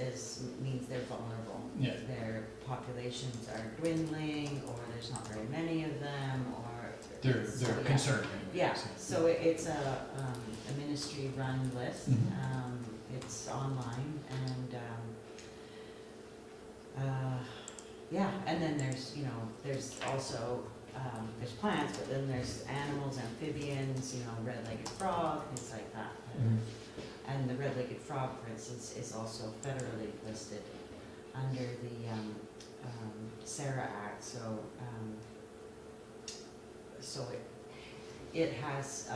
I: means they're vulnerable.
G: Yeah.
I: Their populations are dwindling, or there's not very many of them, or
G: They're
I: yeah.
G: concerned.
I: Yeah, so it's a ministry-run list.
G: Mhm.
I: It's online, and yeah, and then there's also there's plants, but then there's animals, amphibians, red-legged frog, things like that. And the red-legged frog, for instance, is also federally listed under the SARA Act. So it has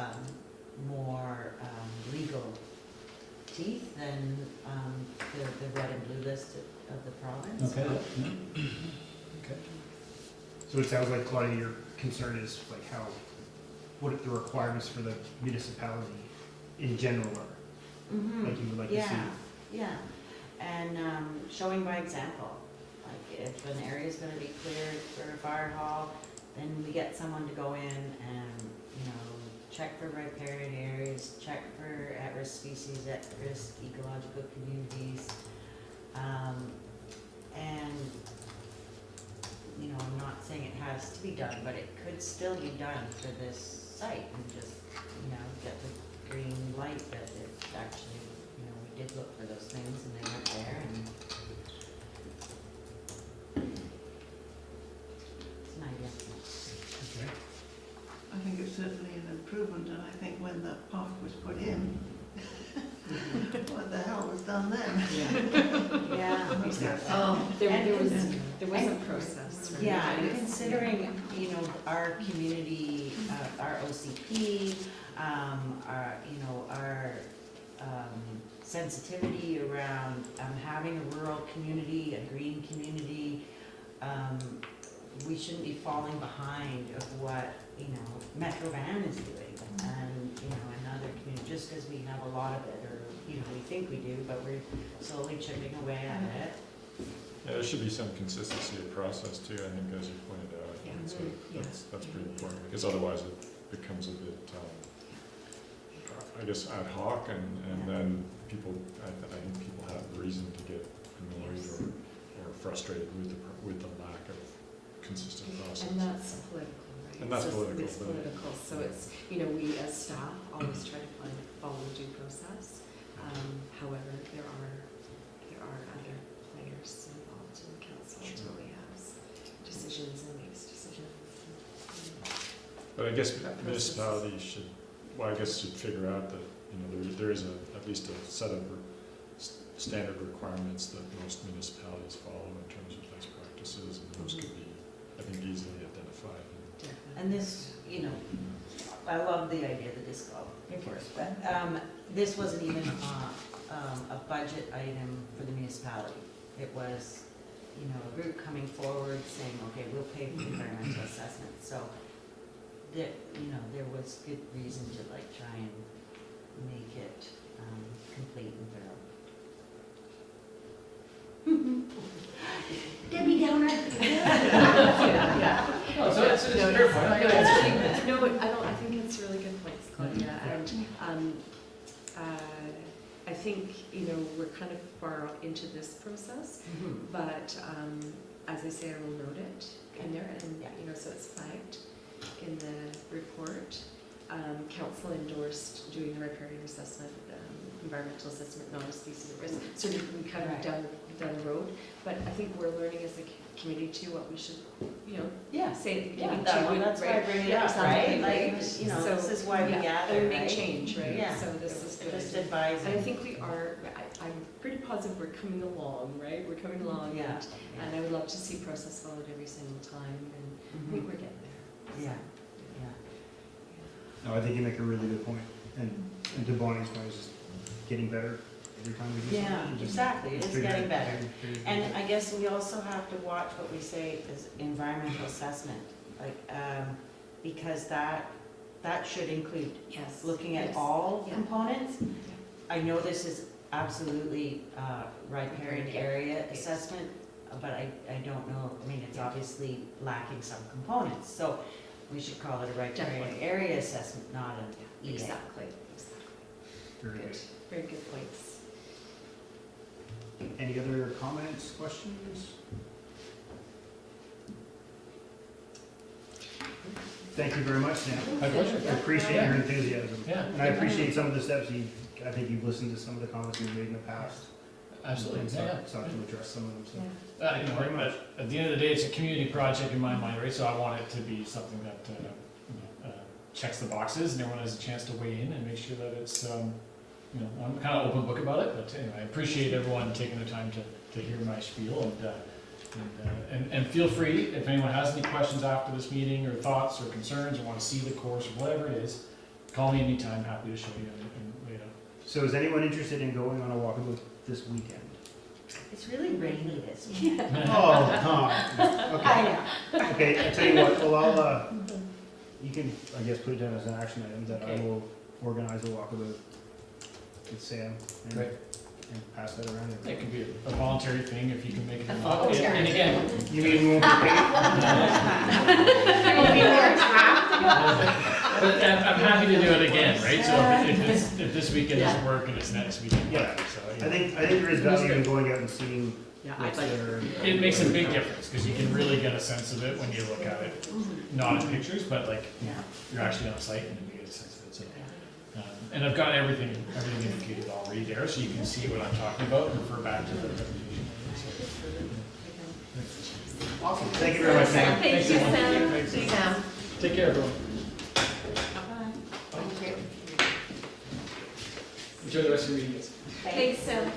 I: more legal teeth than the red and blue list of the province.
G: Okay. Okay.
A: So it sounds like, Claudia, your concern is like what the requirements for the municipality in general are. Like you would like to see.
I: Yeah, and showing by example. Like if an area is going to be cleared for a fire hall, then we get someone to go in and check for riparian areas, check for at-risk species, at-risk ecological communities, and I'm not saying it has to be done, but it could still be done for this site, and just get the green light that it actually, we did look for those things and they weren't there, and it's an idea.
A: Okay.
F: I think it's certainly an improvement, and I think when the park was put in, what the hell was done then?
I: Yeah.
D: There was a process. Right?
I: Yeah, and considering, our community, our OCP, our sensitivity around having a rural community, a green community, we shouldn't be falling behind of what, you know, Metro Van is doing and, you know, and other communities, just because we have a lot of it, or, you know, we think we do, but we're slowly chipping away at it.
H: Yeah, there should be some consistency of process too, I think, as you pointed out. I think so
D: Yeah.
H: that's pretty important, because otherwise it becomes a bit, I guess, ad hoc, and then people, I think people have reason to get annoyed or frustrated with the lack of consistent process.
D: And that's political, right?
H: And that's
D: So
H: political,
D: It's
H: but-
D: political, so it's, you know, we as staff always try to follow due process. However, there are other players involved in the council who
H: Sure.
D: really has decisions and makes decisions.
H: But I guess
D: That process.
H: municipalities should, well, I guess should figure out that, you know, there is at least a set of standard requirements that most municipalities follow in terms of best practices, and those could be, I think, easily identified.
D: Definitely.
I: And this, you know, I love the idea of the disc golf course, but this wasn't even a budget item for the municipality. It was, you know, a group coming forward saying, okay, we'll pay for the environmental assessment. So, there, you know, there was good reason to like try and make it complete and thorough. Debbie Downer.
D: Yeah.
G: Oh, so it's a fair point. I got it.
D: No, but I think it's really good points, Claudia, and, I think, you know, we're kind of far into this process, but, as I say, I will note it in there, and,
I: Yeah.
D: you know, so it's flagged in the report. Council endorsed doing the riparian assessment, environmental assessment, non-species at risk, sort of kind of
I: Right.
D: down the road, but I think we're learning as a committee too what we should, you know,
I: Yeah.
D: say at the
I: Yeah,
D: beginning
I: that
D: too.
I: one, that's why I
D: right?
I: bring it
D: Yeah,
I: up, right?
D: exactly,
I: Like, you know,
D: So,
I: this is why we
D: yeah,
I: gather,
D: and we make
I: right?
D: change, right?
I: Yeah.
D: So this is good.
I: Just advising.
D: And I think we are, I'm pretty positive we're coming along, right? We're coming along,
I: Yeah.
D: and I would love to see process followed every single time, and I think we're getting there.
I: Yeah,
D: So,
I: yeah.
A: No, I think you make a really good point, and to Bonnie's point, it's just getting better every time we do something.
I: Yeah,
A: Just
I: exactly, it's
A: figure
I: getting
A: it-
I: better.
A: figure it
I: And
A: out.
I: I guess we also have to watch what we say as environmental assessment, like, because that should include
D: Yes.
I: looking at
D: Yes.
I: all
D: Yeah.
I: components. I know this is absolutely riparian area assessment, but I don't know, I mean, it's obviously lacking some components. So we should call it a riparian
D: Definitely.
I: area assessment, not an EA.
D: Exactly,
A: Very
D: good,
A: good.
D: very good points.
A: Any other comments, questions? Thank you very much, Sam.
G: My pleasure.
A: I appreciate your enthusiasm.
G: Yeah.
A: And I appreciate some of the steps I think you've listened to some of the comments we've made in the past.
G: Absolutely,
A: And
G: yeah.
A: sought to address some of them, so.
D: Yeah.
A: Thank you very much.
G: At the end of the day, it's a community project in my mind, right? So I want it to be something that checks the boxes, and everyone has a chance to weigh in and make sure that it's, I'm kind of open book about it. But anyway, I appreciate everyone taking the time to hear my spiel, and feel free if anyone has any questions after this meeting, or thoughts, or concerns, or want to see the course, or whatever it is. Call me anytime. Happy to show you and lay it out.
A: So is anyone interested in going on a walkabout this weekend?
I: It's really rainy this week.
A: Oh, come on. Okay.
I: know.
A: Okay, I tell you what, well, you can, I guess, put it down as an action item that I
D: Okay.
A: will organize a walkabout with Sam
G: Great.
A: and pass that around.
G: It could be a voluntary thing if you can make it.
D: A
G: And
D: voluntary.
G: again,
A: You mean we won't be paid?
G: but I'm happy to do it again, right? So if this weekend doesn't work and it's next weekend,
A: Yeah.
G: whatever. So,
A: I think there is value in going out and seeing
D: Yeah,
A: what's there.
G: it makes a big difference because you can really get a sense of it when you look at it, not in pictures, but like
I: Yeah.
G: you're actually on site and you get a sense of it. So, and I've got everything indicated already there, so you can see what I'm talking about and refer back to the presentation.
A: Awesome. Thank you very much, Sam.
D: Thank you, Sam.
G: Thanks.
D: Sam.
G: Take care, everyone.
D: Thank you.
G: Enjoy the rest of your meeting.
D: Thanks, Sam.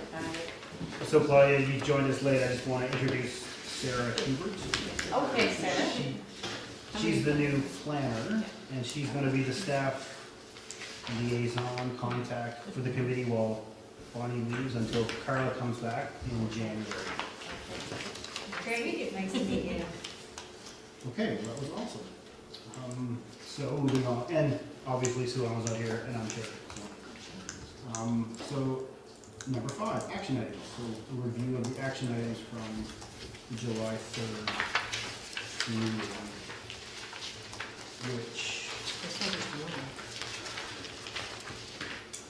A: So Claudia, you joined us late. I just want to introduce Sarah Hubert.
I: Okay, Sarah.
A: She's the new planner, and she's going to be the staff liaison contact for the committee while Bonnie leaves until Carla comes back in January.
I: Great, nice to meet you.
A: Okay, well, that was awesome. So moving on, and obviously Sue Ellen's out here, and I'm chair. So number 5, action items. So a review of the action items from July 3rd meeting, which,
C: This one is one.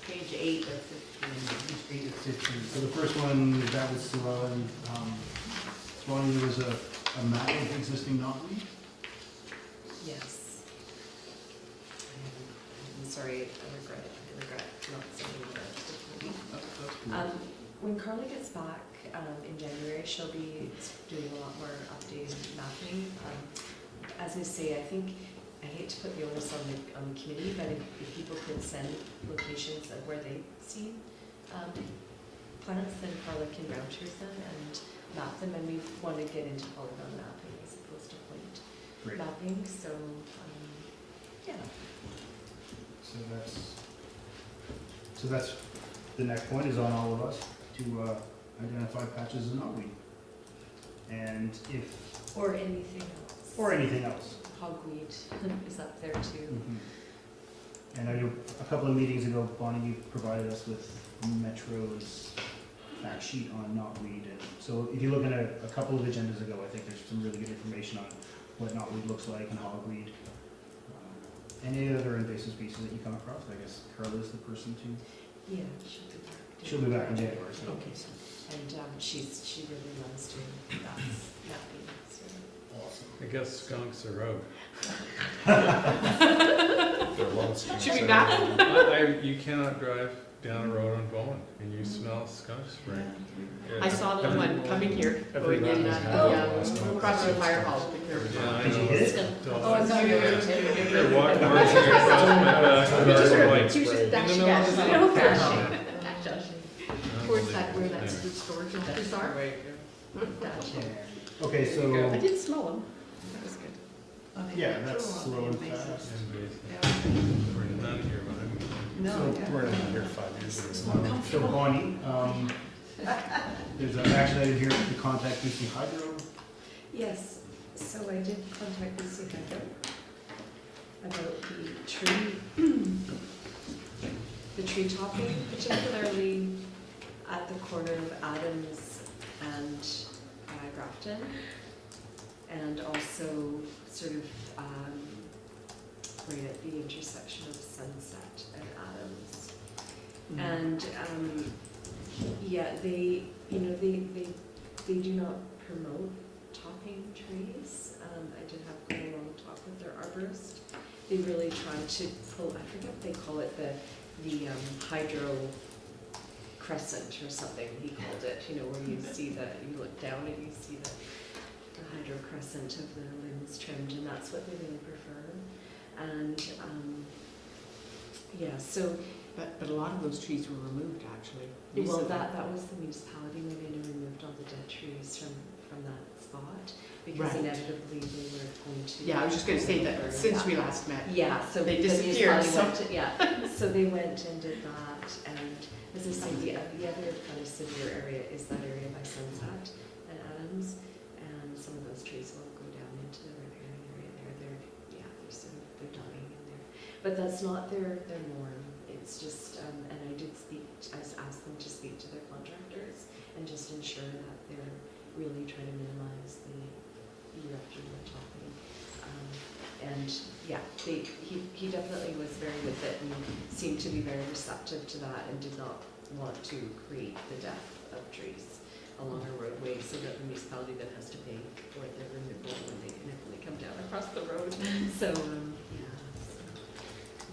I: Page 8 of 15.
A: is 8 of 15. So the first one, that was Sue Ellen. Bonnie, there was a map of existing knotweed.
B: Yes. I'm sorry, I regret not sending the. When Carly gets back, in January, she'll be doing a lot more updated mapping. As I say, I think, I hate to put the onus on the committee, but if people could send locations of where they see, plants, then Carla can round truth them and map them, and we want to get into polygon mapping as opposed to point
A: Great.
B: mapping, so, yeah.
A: So that's, the next point is on all of us to identify patches of knotweed. And if,
B: Or anything else.
A: or anything else.
B: Hogweed is up there too.
A: And I know a couple of meetings ago, Bonnie, you provided us with Metro's fact sheet on knotweed. And so if you look at a couple of agendas ago, I think there's some really good information on what knotweed looks like and hogweed. Any other invasive species that you come across? I guess Carla's the person to.
B: Yeah, she'll be back.
A: She'll be back in January. So.
C: Okay, so
B: And she really loves doing that mapping, so.
A: Awesome.
E: I guess skunks are out.
H: There are lots of
C: Should we
H: things
C: back?
H: that-
E: You cannot drive down a road on Bowen and you smell skunk spray.
C: I saw the one coming here,
E: Every
C: going in,
E: round is happening.
C: across the fire hall.
E: Yeah, I
A: Did you
E: know.
A: hit it?
B: Oh, I'm not
E: You're
B: going
E: walking across my back.
C: She was just
E: In the
C: dashing
E: middle of
C: at
E: the
C: us.
E: day.
C: No dashing. Towards that, where that
E: Yeah.
C: storage offices are.
A: Okay, so
C: I did smell them. That was good.
A: yeah, that's slow and fast.
E: Invasive. We're none here, but I'm.
F: No,
A: So
F: yeah.
H: We're in here 5 years ago.
A: So Bonnie, there's an action item here to contact BC Hydro.
B: Yes, so I did contact BC Hydro about the tree topping, particularly at the corner of Adams and Grafton, and also sort of right at the intersection of Sunset and Adams. And yeah, they do not promote topping trees. I did have quite a long talk with their arborist. They really try to pull, I forget what they call it, the hydro crescent or something, he called it, where you see you look down and you see the hydro crescent of the limbs trimmed, and that's what they really prefer. And yeah, so.
C: But a lot of those trees were removed, actually.
B: Well, that was the municipality went in and removed all the dead trees from that spot, because
C: Right.
B: inevitably they were going to.
C: Yeah, I was just gonna say that since we last met.
B: Yeah, so
C: They
B: the
C: disappeared,
B: municipality went so they went and did that, and as I say, the other kind of severe area is that area by Sunset and Adams, and some of those trees will go down into the riparian area there. They're dying in there, but that's not their norm. It's just, and I asked them to speak to their contractors and just ensure that they're really trying to minimize the eruption or topping. And yeah, he definitely was very with it and seemed to be very receptive to that and did not want to create the death of trees along a roadway so that the municipality then has to pay for their removal when they inevitably come down across the road. So, yeah.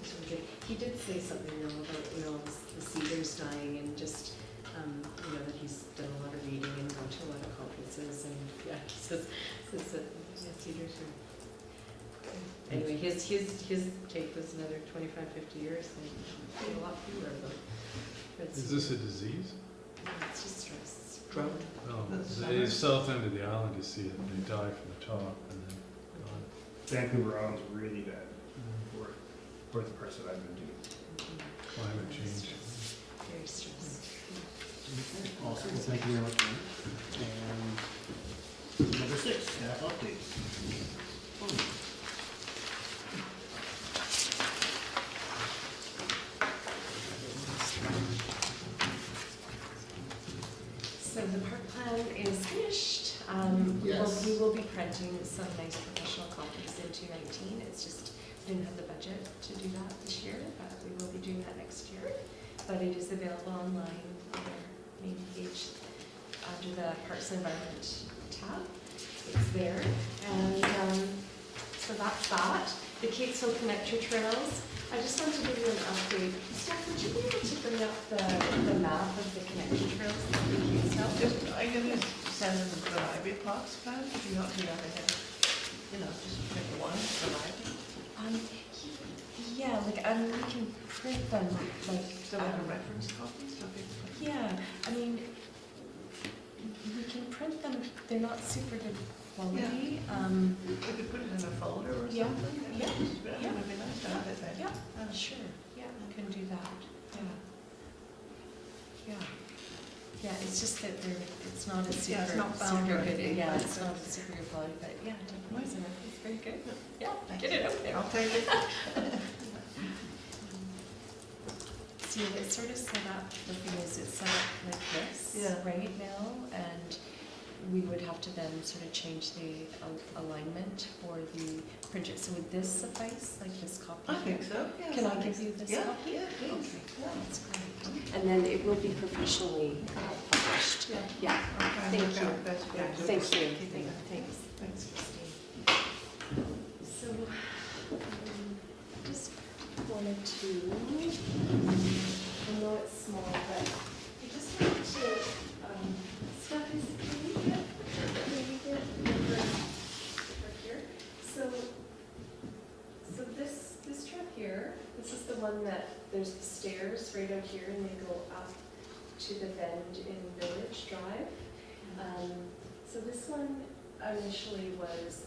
B: It's really good. He did say something though about, the cedars dying and just, that he's done a lot of reading and gone to a lot of conferences and yeah, he says that cedars are. Anyway, his take was another 25, 50 years and a lot fewer of them.
E: Is this a disease?
B: It's just stress.
C: Drought.
E: No, the south end of the island, you see it, they die from the top and then gone.
A: Vancouver Island's really bad for the parts that I've been doing.
E: Climate change.
B: Very stressed.
A: Awesome, well, thank you very much, Mary. And number 6, staff updates.
D: So the park plan is finished. We will be printing some nice professional copies in 2019. It's just, we didn't have the budget to do that this year, but we will be doing that next year. But it is available online on our main page under the Parks and Environment tab. It's there. And so that's that. The Catesville Connector Trails. I just wanted to give you an update. Steph, would you be able to bring up the map of the connector trails that we use now?
F: Just, I'm going to send them the library parks plan, if you don't do that ahead. You know, just print the one, the library.
D: Yeah, like, we can print them, like,
F: So we have a reference copy, so people can.
D: yeah, I mean, we can print them, they're not super good quality.
F: We could put it in a folder or
D: Yeah,
F: something.
D: yeah,
F: It
D: yeah.
F: would be nice to have it there.
D: Yeah, sure, yeah, we can do that, yeah. Yeah. Yeah, it's just that it's not a super,
F: Yeah, it's not bound
D: super
F: or
D: good,
F: anything,
D: yeah,
F: but
D: it's not a super good quality, but yeah, definitely, it's very good. Yeah,
F: Thank
D: get
F: you.
D: it out there.
F: I'll take it.
D: See, it's sort of set up, the thing is, it's set up like this,
F: Yeah.
D: right now, and we would have to then sort of change the alignment for the printer. So would this suffice, like this copy?
F: I think so, yeah.
D: Can I give you this
F: Yeah,
D: copy?
F: yeah, please.
D: Okay, that's great. And then it will be professionally published.
F: Yeah.
D: Yeah,
F: I'll try and
D: Thank
F: work
D: you.
F: out the best way to
D: thank you,
F: keep it there.
D: thanks.
F: Thanks.
D: Christine. So, just wanted to, I know it's small, but I just wanted to, Steph, is it, can you get over here? So this track here, this is the one that, there's the stairs right out here and they go up to the bend in Village Drive. So this one initially was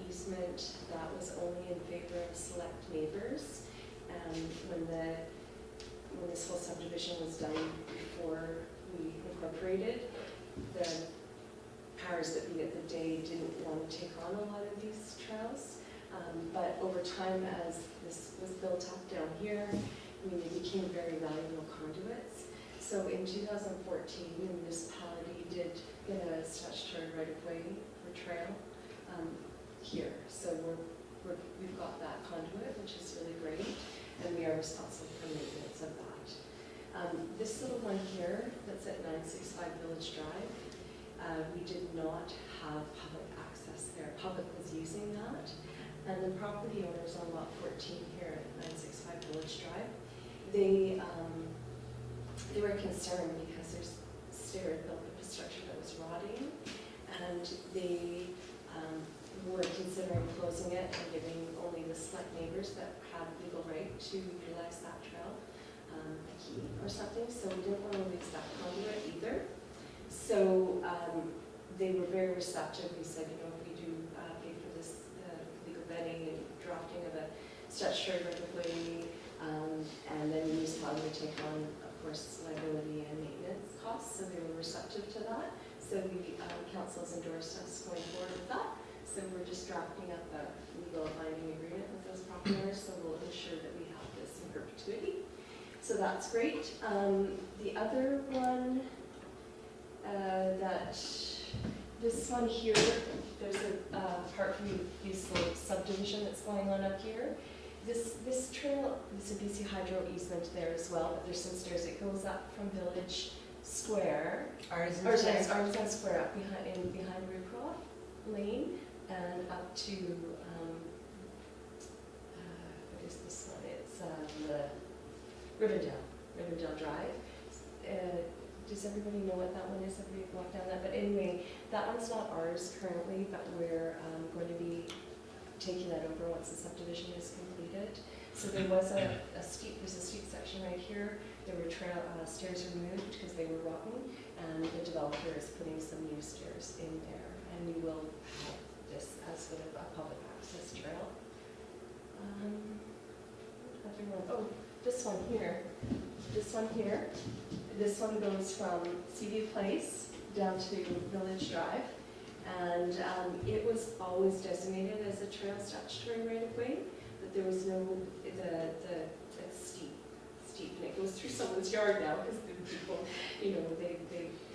D: easement that was only in favor of select neighbors. When this whole subdivision was done before we incorporated, the powers that be at the day didn't want to take on a lot of these trails. But over time, as this was built up down here, I mean, they became very valuable conduits. So in 2014, the municipality did get a statutory right-of-way for trail here. So we've got that conduit, which is really great, and we are responsible for maintenance of that. This little one here, that's at 965 Village Drive, we did not have public access there. Public was using that, and the property owners on lot 14 here at 965 Village Drive, they were concerned because there's stair built infrastructure that was rotting, and they were considering closing it and giving only the select neighbors that had legal right to utilize that trail a key or something. So we didn't want to lose that conduit either. So they were very receptive. We said, you know, if we do pay for this legal vetting and drafting of a statutory right-of-way, and then the municipality would take on, of course, liability and maintenance costs. So they were receptive to that. So we, council's endorsed us going forward with that. So we're just drafting up a legal binding agreement with those property owners, so we'll ensure that we have this in perpetuity. So that's great. The other one, this one here, there's a Parkview Slope subdivision that's going on up here. This trail, there's a BC Hydro easement there as well, but there's some stairs. It goes up from Village Square, Artisan Square up behind Rupert Lane, and up to, what is this one? It's the Rivendell Drive. Does everybody know what that one is? Everybody walked down that? But anyway, that one's not ours currently, but we're going to be taking that over once the subdivision is completed. So there was there's a steep section right here. There were stairs removed because they were rotten, and the developer is putting some new stairs in there, and we will have this as sort of a public access trail. This one here. This one goes from Seaview Place down to Village Drive,
J: And it was always designated as a trail statutory right of way, but there was no, it's steep, and it goes through someone's yard now, because the people, you know, they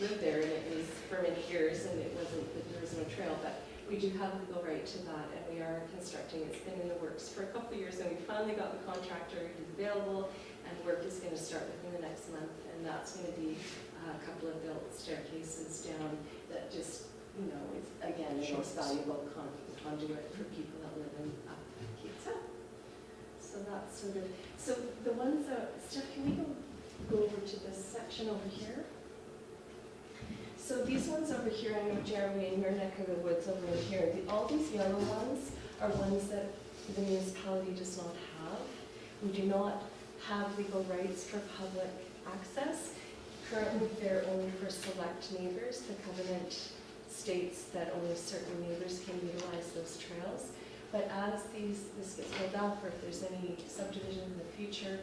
J: lived there, and it was for many years, and it wasn't, there was no trail, but we do have legal right to that, and we are constructing. It's been in the works for a couple of years, and we finally got the contractor who's available, and work is going to start within the next month, and that's going to be a couple of built staircases down that just, you know, it's again the most valuable conduit for people that live in Keats Hill. So that's sort of, so the ones that, Steph, can we go over to this section over here? So these ones over here, I know Jeremy, in your neck of the woods over here, all these yellow ones are ones that the municipality does not have. We do not have legal rights for public access. Currently, they're only for select neighbors. The covenant states that only certain neighbors can utilize those trails. But as this gets built out, or if there's any subdivision in the future,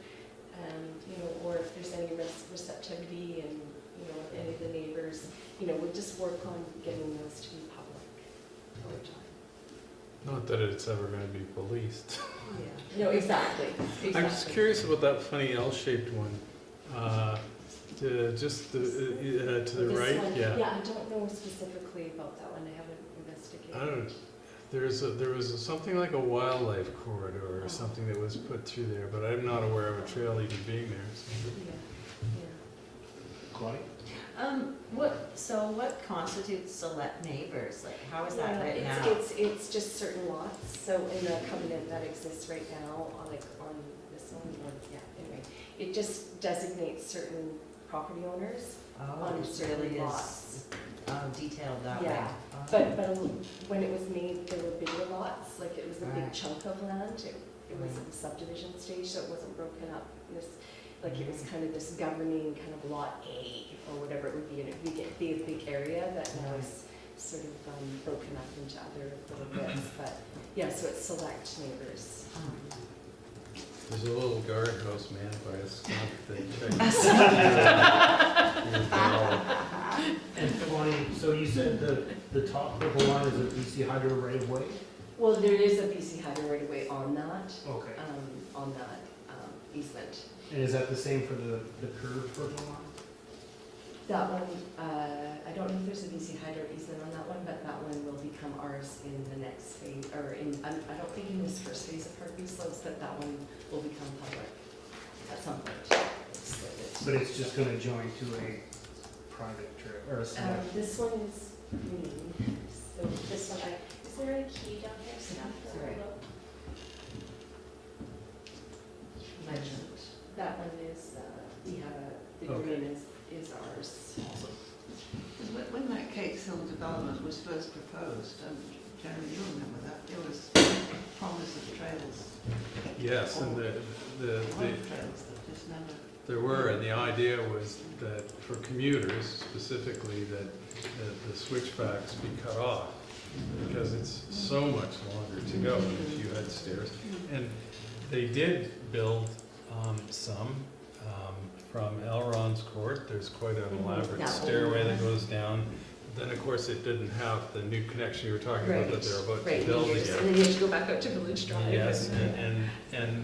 J: you know, or if there's any receptivity and, you know, any of the neighbors, you know, we'll just work on getting those to be public over time.
E: Not that it's ever going to be policed.
J: Yeah. No, exactly.
E: I'm just curious about that funny L-shaped one. To the right,
J: One,
E: yeah.
J: Yeah, I don't know specifically about that one. I haven't investigated.
E: I don't. There was something like a wildlife corridor or something that was put through there, but I'm not aware of a trail even being there. So.
J: Yeah,
A: Claudia?
I: What constitutes select neighbors? Like, how is that written
J: yeah.
I: out?
J: It's just certain lots. So in the covenant that exists right now, on this one, yeah. Anyway, it just designates certain property owners.
I: Oh,
J: on
I: it
J: certain
I: really
J: lots.
I: is detailed that
J: Yeah,
I: way. Oh.
J: But when it was made, there were bigger lots. Like it was a big
I: Right.
J: chunk of land. It was at the subdivision stage, so it wasn't broken up. Like it was kind of this governing kind of lot A or whatever it would be, and it would be a big area that now is sort of broken up into other little bits. But yeah, so it's select neighbors.
E: There's a little guardhouse man by a skunk that
A: And Claudia, so you said the top purple one is a BC Hydro right of way?
J: Well, there is a BC Hydro right away on that,
A: Okay.
J: Easement.
A: And is that the same for the curved purple one?
J: That one, I don't know if there's a BC Hydro easement on that one, but that one will become ours in the next phase, or I don't think in this first phase of Parkview Slopes, but that one will become public at some point.
A: But it's just gonna join to a private trail, or a select?
J: This one is green, so this one, is there a key down here, Steph?
I: Sorry.
J: Legend. That one is, we have the
A: Okay.
J: green is ours.
F: When that Cates Hill development was first proposed, Jeremy, you remember that, there was promise of trails,
E: yes, and
F: a lot of trails that just never.
E: there were, and the idea was that for commuters specifically, that the switchbacks be cut off because it's so much longer to go if you had stairs. And they did build some from Elron's Court. There's quite an elaborate
J: That
E: stairway that
J: one.
E: goes down. Then, of course, it didn't have the new connection you were talking about that they're about
J: Right,
E: to build
J: and
E: again.
J: then you have to go back out to Village Drive.
E: Yes, and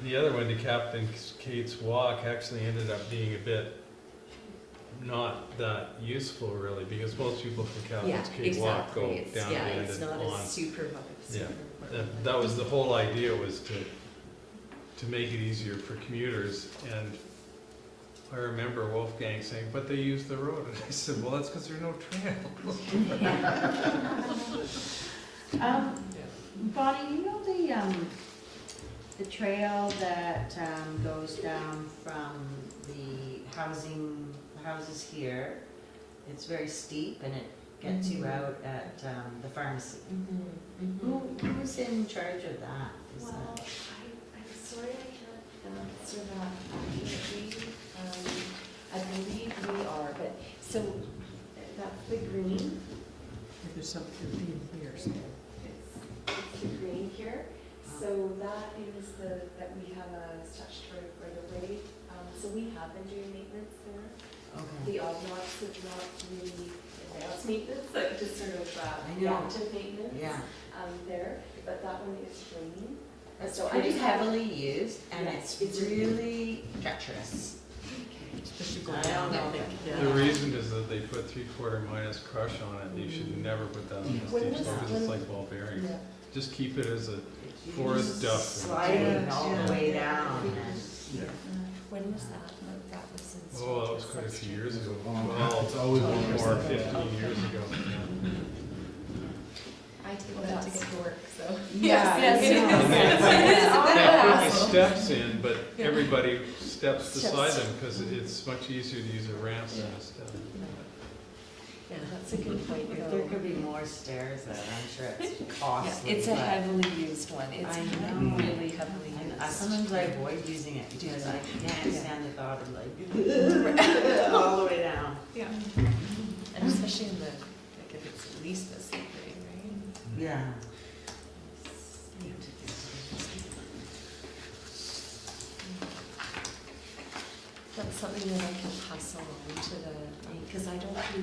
E: the other one, to Captain Kate's Walk, actually ended up being a bit not that useful really, because most people from
J: Yeah,
E: Captain's Cate Walk go
J: exactly.
E: down the
J: Yeah,
E: end
J: it's
E: and
J: not
E: on.
J: as super.
E: Yeah. That was the whole idea, was to make it easier for commuters. And I remember Wolfgang saying, but they use the road. And I said, well, that's because there are no trails.
I: Bonnie, you know the trail that goes down from the houses here? It's very steep and it gets you out at the pharmacy. Who's in charge of that? Is
J: Well,
I: that-
J: I'm sorry I can't answer that accurately. I believe we are, but, so, that's the green.
C: There's something in here, so.
J: It's the green here. So that is that we have a statutory right of way. So we have been doing maintenance there.
I: Okay.
J: The odd lots that not really advanced maintenance, like just sort of
I: I know.
J: reactive maintenance.
I: Yeah.
J: There, but that one is green.
I: It's
J: So I
I: pretty
J: just have-
I: heavily used and
J: Yeah,
I: it's
J: it's-
I: really treacherous.
C: Especially
I: I
C: going
I: don't
C: down
I: know.
C: that thing.
E: The reason is that they put 3/4 minus crush on it, you should never put that on the
J: When
E: steep
J: was
E: slope,
J: that?
E: because it's like ball bearings.
J: Yeah.
E: Just keep it as a,
I: It's
E: Forest duff.
I: sliding
F: Yeah,
I: all
F: yeah.
I: the way down.
E: yeah.
B: When was that? That was in.
E: Oh, that was quite a few years ago.
H: Oh,
E: Well, it's always been more, 15 years ago.
B: I take that to get to work, so.
C: Yeah,
B: Yes,
C: it
B: yes.
E: They put
B: Yes.
E: the steps in, but everybody steps
B: Steps.
E: beside them, because it's much easier to use a ramp than a step.
B: Yeah, that's a good point,
I: If there could be more stairs there, I'm sure it's
B: Yeah,
I: costly.
B: it's a
I: but
B: heavily used one. It's
I: I know.
B: really heavily used.
I: sometimes I avoid using it because I can't
B: Yeah.
I: stand the thought of like, all the way down.
C: Yeah.
B: And especially in the, like if it's at least this big, right?
I: Yeah.
B: That's something that I can pass along to the, because I don't do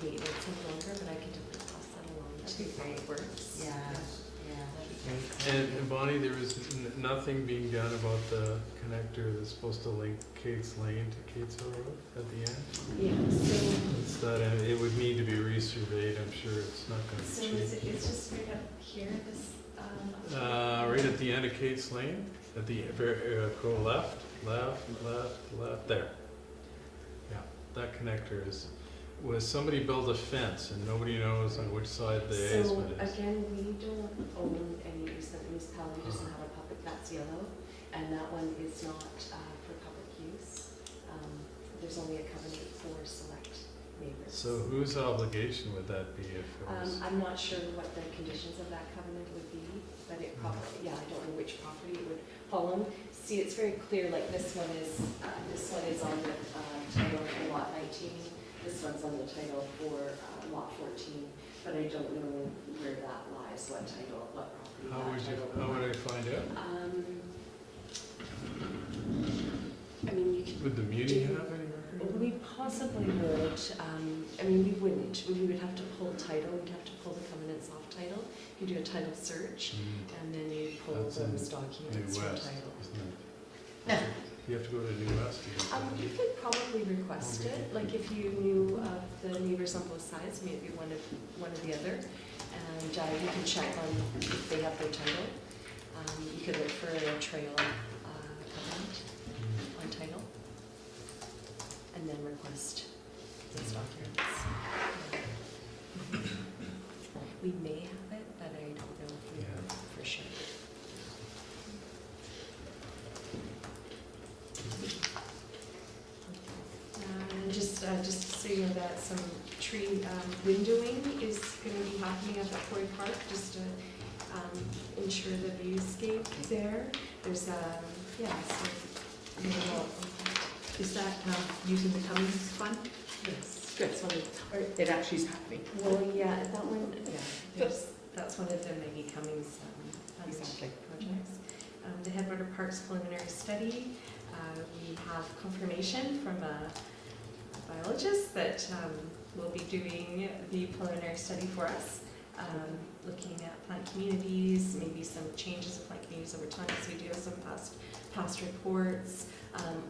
B: maintenance any longer, but I can definitely pass that along to Great Works.
I: Yeah, yeah, that'd be great.
E: And Bonnie, there is nothing being done about the connector that's supposed to link Kate's Lane to Kate's Hill Road at the end?
J: Yeah, so,
E: It's that, it would need to be resurveyed, I'm sure it's not gonna
J: so
E: be
J: is
E: cheap.
J: it, it's just right up here, this,
E: Right at the end of Kate's Lane, at the, go left, there. Yeah, that connector was somebody built a fence and nobody knows on which side the
J: So
E: easement is.
J: again, we don't own any easement, the municipality doesn't have a public, that's yellow, and that one is not for public use. There's only a covenant for select neighbors.
E: So whose obligation would that be if it was?
J: I'm not sure what the conditions of that covenant would be, but it probably, yeah, I don't know which property it would fall on. See, it's very clear, like this one is on the title for lot 19, this one's on the title for lot 14, but I don't know where that lies, what title, what property that
E: How
J: title.
E: would I find out?
J: I mean, you could.
E: Would the muni have any record?
J: We possibly would, I mean, we wouldn't, we would have to pull title, we'd have to pull the covenants off title. You do a title search, and then you pull
E: That's in
J: those documents
E: New
J: from
E: West,
J: title.
E: isn't it? You have to go to New West to get that.
J: You could probably request it, like if you knew of the neighbors on both sides, maybe one or the other, and you can check on if they have their title. You could look for a trail covenant on title, and then request those documents. We may have it, but I don't know if we have for sure. Just so you know that some tree windowing is going to be happening at the Quarry Park, just to ensure the viewscape there. There's yeah, so little,
C: Is that using the Cummings fund?
J: yes.
C: Good, so it actually is happening.
J: Well, yeah, that one, yeah, that's one of the Maggie Cummings fund
C: Exactly.
J: projects. The Headwater Parks preliminary study, we have confirmation from a biologist that will be doing the preliminary study for us, looking at plant communities, maybe some changes of plant communities over time, so we do have some past reports,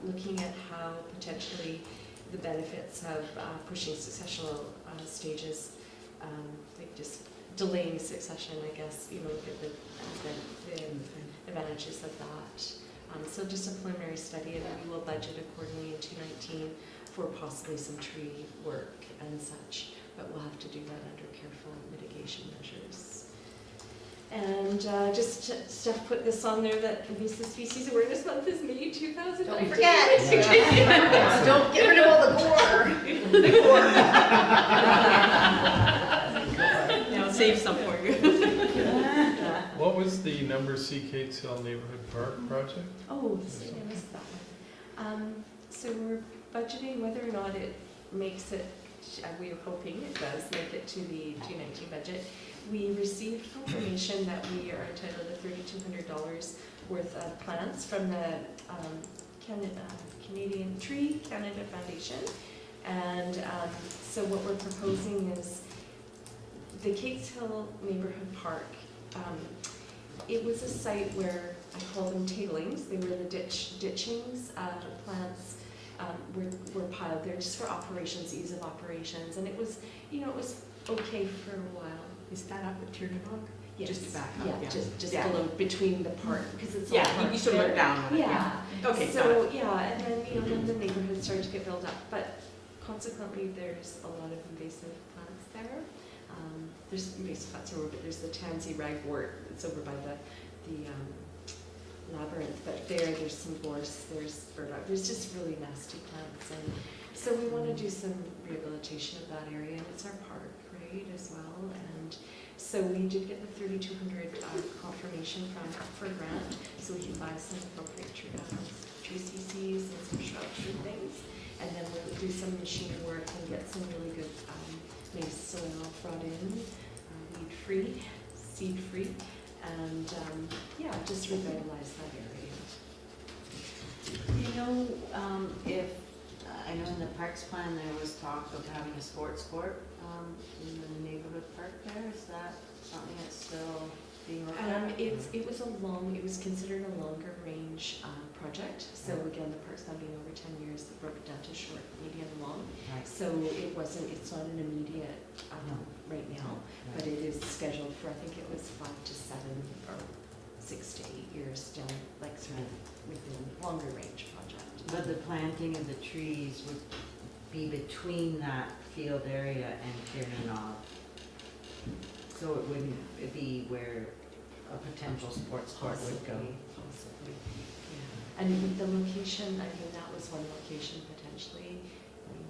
J: looking at how potentially the benefits of pushing successional stages, like just delaying succession, I guess, look at the advantages of that. So just a preliminary study, and then we will budget accordingly in 2019 for possibly some tree work and such, but we'll have to do that under careful mitigation measures. And Steph put this on there that Invasive Species Awareness Month is May 2019.
B: Don't forget. Don't get rid of all the gore.
C: Now save some for you.
E: What was the number C Kate's Hill Neighborhood Park project?
J: Oh, sorry, I missed that one. So we're budgeting whether or not it makes it, we are hoping it does make it to the 2019 budget. We received confirmation that we are entitled to $3,200 worth of plants from the
D: Canadian Tree Canada Foundation. And so what we're proposing is the Cates Hill Neighborhood Park. It was a site where I call them tailings. They were the ditchings. Plants were piled there just for operations, ease of operations. And it was, you know, it was okay for a while.
C: Is that up at Tiernanog?
D: Yes.
C: Just to back up,
D: Yeah,
C: yeah.
D: just
C: Yeah.
D: below, between the park, because it's all
C: Yeah,
D: park
C: you used to look
D: there.
C: down on it,
D: Yeah.
C: Okay, got it.
D: So, yeah, and then, you know, then the neighborhood started to get built up, but consequently, there's a lot of invasive plants there. There's invasive plants over, but there's the tansy ragwort, it's over by the labyrinth, but there's some gorse, there's burdock, there's just really nasty plants, and so we want to do some rehabilitation of that area, and it's our park, right, as well, and so we did get the 3,200 confirmation for a grant, so we can buy some appropriate tree species and some shrubs and things, and then we'll do some machine work and get some really good maize soil brought in, weed-free, seed-free, and yeah, just revitalize that area.
I: You know, if, I know in the parks plan, there was talk of having a sports court in the neighborhood park there. Is that something that's still being worked on?
D: It was considered a longer range project. So again, the park's now being over 10 years, they broke it down to short, medium, long.
I: Right.
D: So it's not an immediate right now, but it is scheduled for, I think it was 5 to 7 or 6 to 8 years down, like sort of within longer range project.
I: But the planting of the trees would be between that field area and Tiernanog. So it wouldn't be where a potential sports court would go.
D: Possibly, yeah. And with the location, I mean, that was one location potentially. I mean,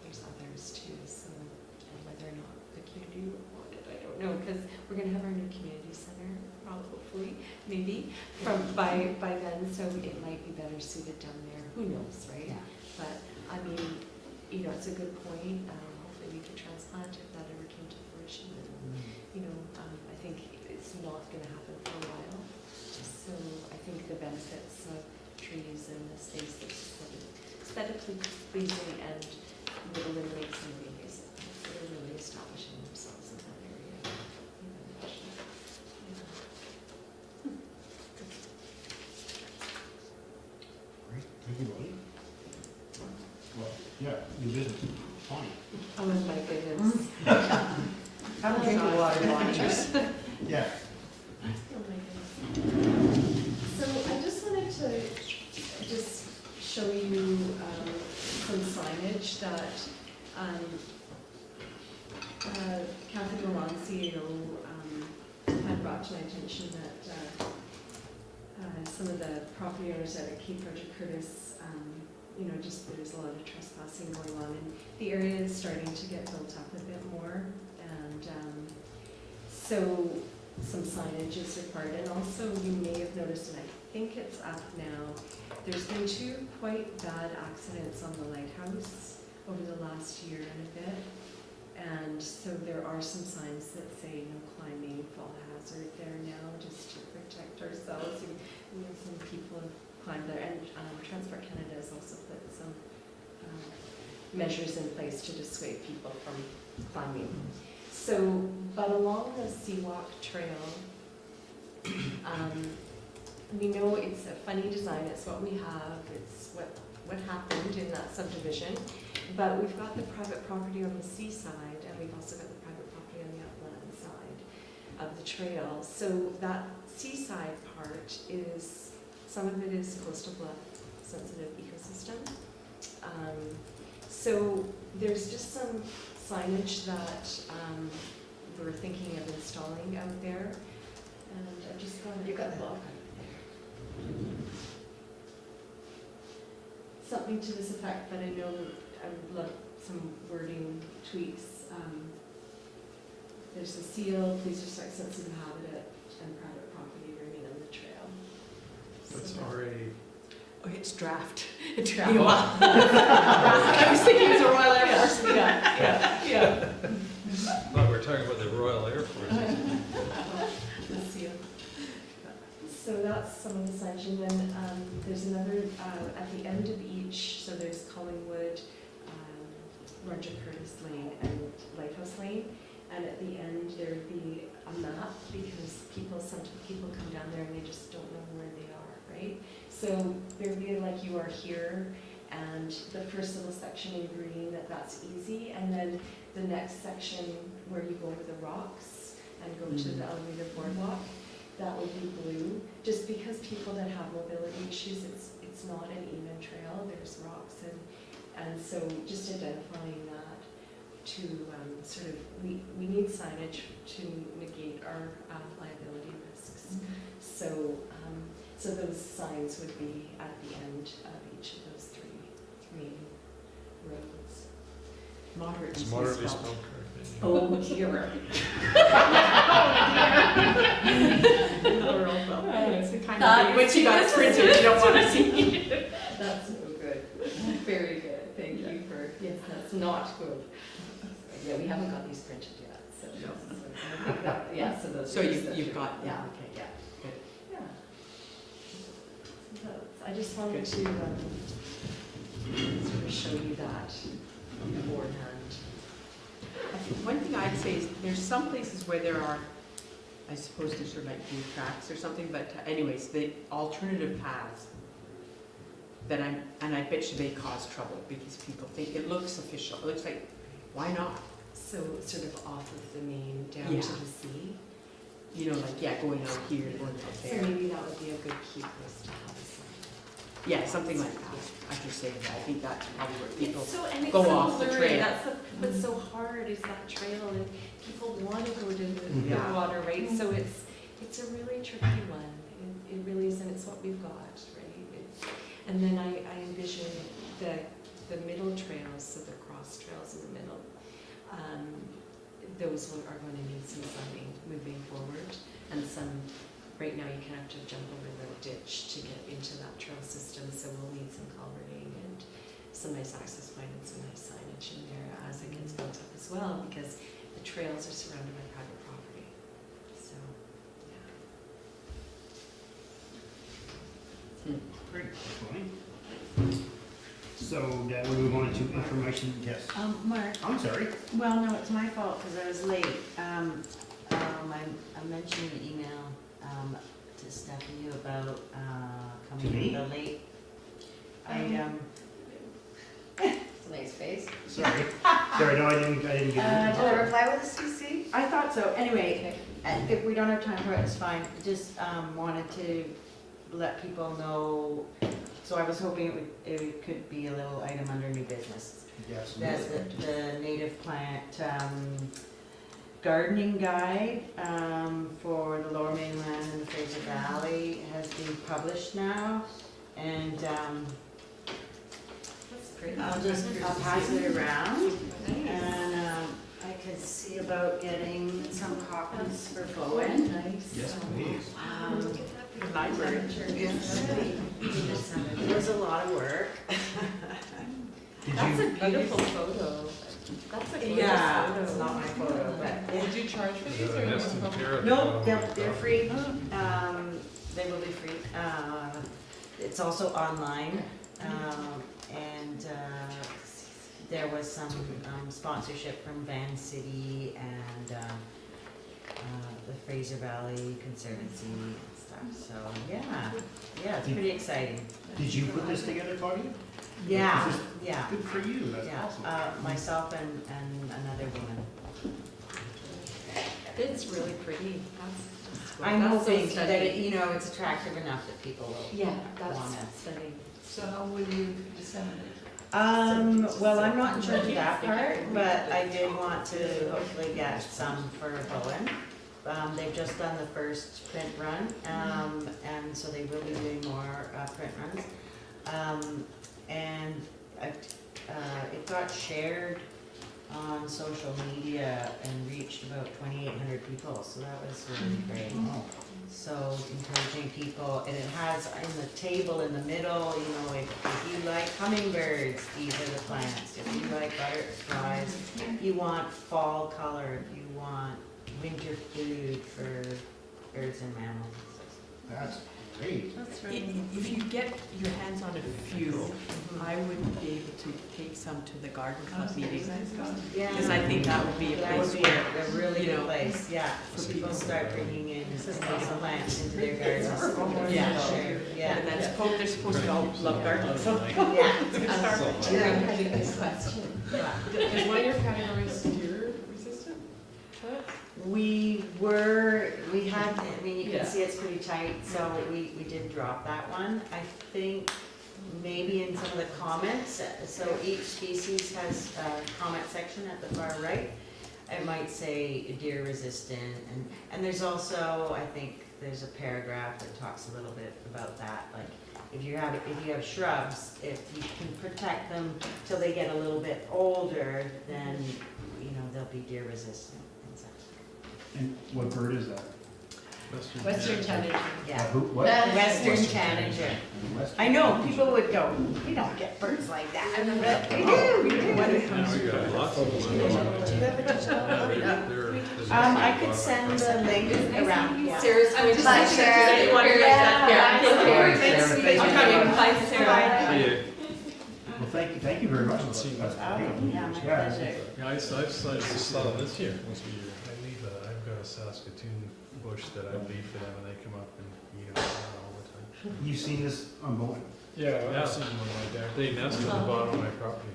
D: there's others too, so, and whether or not the community would want it, I don't know, because we're gonna have our new community center, probably, hopefully, maybe, by then, so it might be better suited down there, who knows, right?
I: Yeah.
D: But, I mean, you know, it's a good point, hopefully we could transplant if that ever came to fruition, and, you know, I think it's not gonna happen for a while, so I think the benefits of trees and the space that's aesthetically pleasing and would eliminate some of the invasive plants that are really establishing themselves in that area.
A: Great, thank you, Bonnie. Well, yeah, new business, Bonnie.
D: Oh my goodness.
F: Have a drink of water, Bonnie.
A: Yeah.
D: Oh my goodness. So I just wanted to just show you some signage that Kathy Milan, CEO, had brought to my attention that some of the property owners at Cape Roger Curtis, you know, just there's a lot of trespassing going on, and the area is starting to get built up a bit more, and so some signage is required, and also you may have noticed, and I think it's up now, there's been 2 quite bad accidents on the lighthouse over the last year and a bit, and so there are some signs that say no climbing, fall hazard there now, just to protect ourselves. You know, some people have climbed there, and Transport Canada has also put some measures in place to dissuade people from climbing. So, but along the Seawalk Trail, we know it's a funny design, it's what we have, it's what happened in that subdivision, but we've got the private property on the seaside, and we've also got the private property on the upland side of the trail. So that seaside part is, some of it is coastal bluff sensitive ecosystem. So there's just some signage that we're thinking of installing out there, and I've just got
B: You got the
D: book. Something to this effect, but I know I would love some wording tweaks. There's a seal, please respect sensitive habitat and private property remain on the trail.
E: That's
D: So that-
E: already,
C: Oh, it's draft.
D: Draft.
C: You are. I was thinking it was a Royal Air Force.
D: Yeah.
E: but we're talking about the Royal Air Force.
D: The seal. So that's some of the signage, and then
J: There's another, at the end of each, so there's Collingwood, Roger Curtis Lane, and Lighthouse Lane. And at the end, there'd be a map, because sometimes people come down there and they just don't know where they are, right? So there'd be like, you are here, and the first little section in green, that's easy. And then the next section where you go over the rocks and go to the elevator boardwalk, that would be blue. Just because people that have mobility issues, it's not an even trail, there's rocks, and so just identifying that to sort of, we need signage to negate our liability risks. So those signs would be at the end of each of those three roads.
C: Moderately
H: It's moderately
C: spelled.
H: spelled correctly.
C: Oh, dear. It's the kind of thing, once you got it printed, you don't want to see.
J: That's no good. Very good, thank you for, yes, that's not good. Yeah, we haven't got these printed yet, so. I think that- Yeah, so those.
C: So
J: are
C: you've
J: just-
C: got,
J: Yeah,
C: okay,
J: yeah.
C: good.
J: Yeah. So I just wanted to sort of show you that beforehand.
C: I think one thing I'd say is there's some places where there are, I suppose there's sort of like new tracks or something, but anyways, the alternative paths that and I bet you they cause trouble because people think it looks official. It looks like, why not?
J: So sort of off of the main down
C: Yeah.
J: to the sea.
C: You know, like, yeah, going out here, going out
J: So
C: there.
J: maybe that would be a good key place to have a sign.
C: Yeah, something like that. I should say that. I think that's probably where people,
J: It's so, and it's
C: go
J: so
C: off the
J: blurry.
C: trail.
J: That's what's so hard is that trail, and people want to go to the
C: Yeah.
J: water, right? So it's a really tricky one. It really is, and it's what we've got, right? And then I envision the middle trails, so the cross trails in the middle. Those are going to need some signing moving forward, and right now you kind of have to jump over the ditch to get into that trail system, so we'll need some culverting and some nice access point and some nice signage in there as it gets built up as well, because the trails are surrounded by private property. So, yeah.
A: Great, that's fine. So that we move on to information, yes.
I: Mark,
A: I'm sorry.
I: well, no, it's my fault because I was late. I mentioned in the email to Stephanie about
A: To
I: coming
A: me?
I: in the late item.
B: It's a nice face.
A: Sorry. Sorry, no, I didn't get
B: Did
A: it.
B: I reply with a CC?
I: I thought so. Anyway, if we don't have time for it, it's fine. Just wanted to let people know. So I was hoping it could be a little item under new business.
A: Yes.
I: That's the native plant gardening guide for the Lower Mainland and the Fraser Valley has been published now. And
J: That's great.
I: I'll pass it around. And I could see about getting some copies for Bowen.
J: Nice.
A: Yes, please.
C: the library.
I: It was a lot of work.
A: Did
J: That's
A: you,
J: a beautiful photo. That's a gorgeous
I: Yeah,
J: photo.
I: it's not my photo, but.
C: Did you charge for
E: Is that a nested chair at the
I: No,
E: bottom
I: they're,
E: of the
I: they're
E: top?
I: free. They will be free. It's also online. And there was some sponsorship from Van City and the Fraser Valley Conservancy and stuff. So, yeah, it's pretty exciting.
A: did you put this together, Claudia?
I: Yeah,
A: This is
I: yeah,
A: Good for you, that's
I: yeah.
A: awesome.
I: Myself and another woman.
J: It's really pretty.
I: I'm
J: That's so
I: hoping that,
J: stunning.
I: it's attractive enough that people will.
J: Yeah, that's
I: Wanna.
J: stunning.
F: So how will you disseminate?
I: Well, I'm not in charge of that part, but I did want to hopefully get some for Bowen. They've just done the first print run, and so they will be doing more print runs. And it got shared on social media and reached about 2,800 people, so that was really great.
A: Oh,
I: So encouraging people, and it has in the table in the middle, if you like hummingbirds, these are the plants. If you like butterflies, you want fall color, if you want winter food for birds and mammals.
A: that's great.
F: That's
C: If you get your hands on a few, I would be able to take some to the garden club meeting. Because I think that would be a
I: That would
C: place
I: be
C: where,
I: a really
C: you
I: good
C: know,
I: place, yeah, for people to start bringing in native plants into their gardens.
C: Yeah.
I: Sure, yeah.
C: and that's, they're supposed to all love gardens, so.
I: Yeah.
B: Very good question.
J: Is one of your categories deer resistant?
I: We had, I mean, you can
J: Yeah.
I: see it's pretty tight, so we did drop that one. I think maybe in some of the comments, so each species has a comment section at the far right. It might say deer resistant, and there's also, I think, there's a paragraph that talks a little bit about that, like, if you have shrubs, if you can protect them till they get a little bit older, then, you know, they'll be deer resistant and such.
A: And what bird is that?
B: Western Tanager.
I: Yeah.
A: Who, what?
I: Western tanager.
A: Western
I: I know,
A: Tanager.
I: people would go, we don't get birds like that. But we
C: Oh,
I: do, we do.
E: Now we got lots of them.
B: Do you have a digital?
I: I could send the link around, yeah.
J: Sarah's going to.
B: Bye, Sarah.
J: You want to
B: Yeah.
J: thank you. I'm coming, bye,
E: See
J: Sarah.
E: ya.
A: Well, thank you very much. That's great.
I: Yeah, my pleasure.
E: Yeah, I saw this year. I've got a Saskatoon bush that I leave for them and they come up and eat them all the time.
A: You've seen this on boat?
E: Yeah, I've seen them on my deck. They nest at the bottom of my property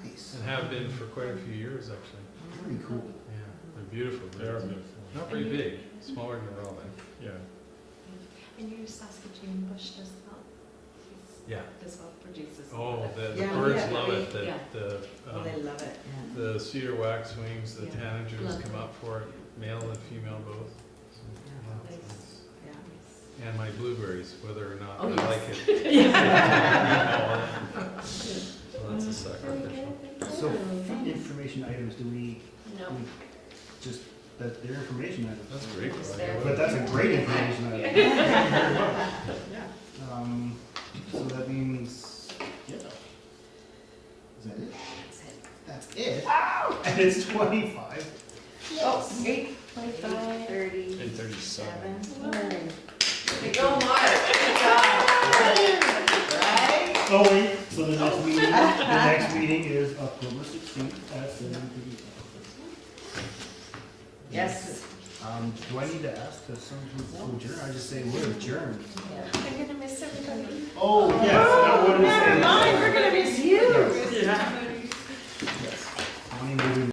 A: Nice.
E: and have been for quite a few years actually.
A: Very cool.
E: Yeah, they're beautiful.
H: They are beautiful.
E: Not very big, smaller than a robin.
H: Yeah.
D: And your Saskatoon bush does well.
E: Yeah.
D: Does well, produces.
E: Oh, the
I: Yeah,
E: birds
I: yeah,
E: love it.
D: yeah.
I: Oh, they love it, yeah.
E: The cedar waxwings, the
D: Yeah.
E: tanagers
D: Love
E: come
D: it.
E: up for it, male and female both. So,
I: Yeah.
E: yeah, it's-
I: Yeah.
E: And my blueberries, whether or not
D: Oh,
E: I
D: yes.
E: like it. So that's a sacrificial.
A: So information items, do we
B: No.
A: just, that their information items?
E: That's great.
B: It's
E: Brian.
B: there.
A: But that's a great information item. Thank you very much. So that means, yeah. Is that it? That's it? And it's 25.
I: Oh,
B: 25.
H: 8:37.
I: 8:37.
B: Go, Mark. Good
I: Right?
A: Oh, wait, so the next meeting is October 16th at 7 p.m.
I: Yes.
A: Do I need to ask to some to adjourn? I just say we're adjourned.
B: I'm gonna miss everybody.
A: Oh,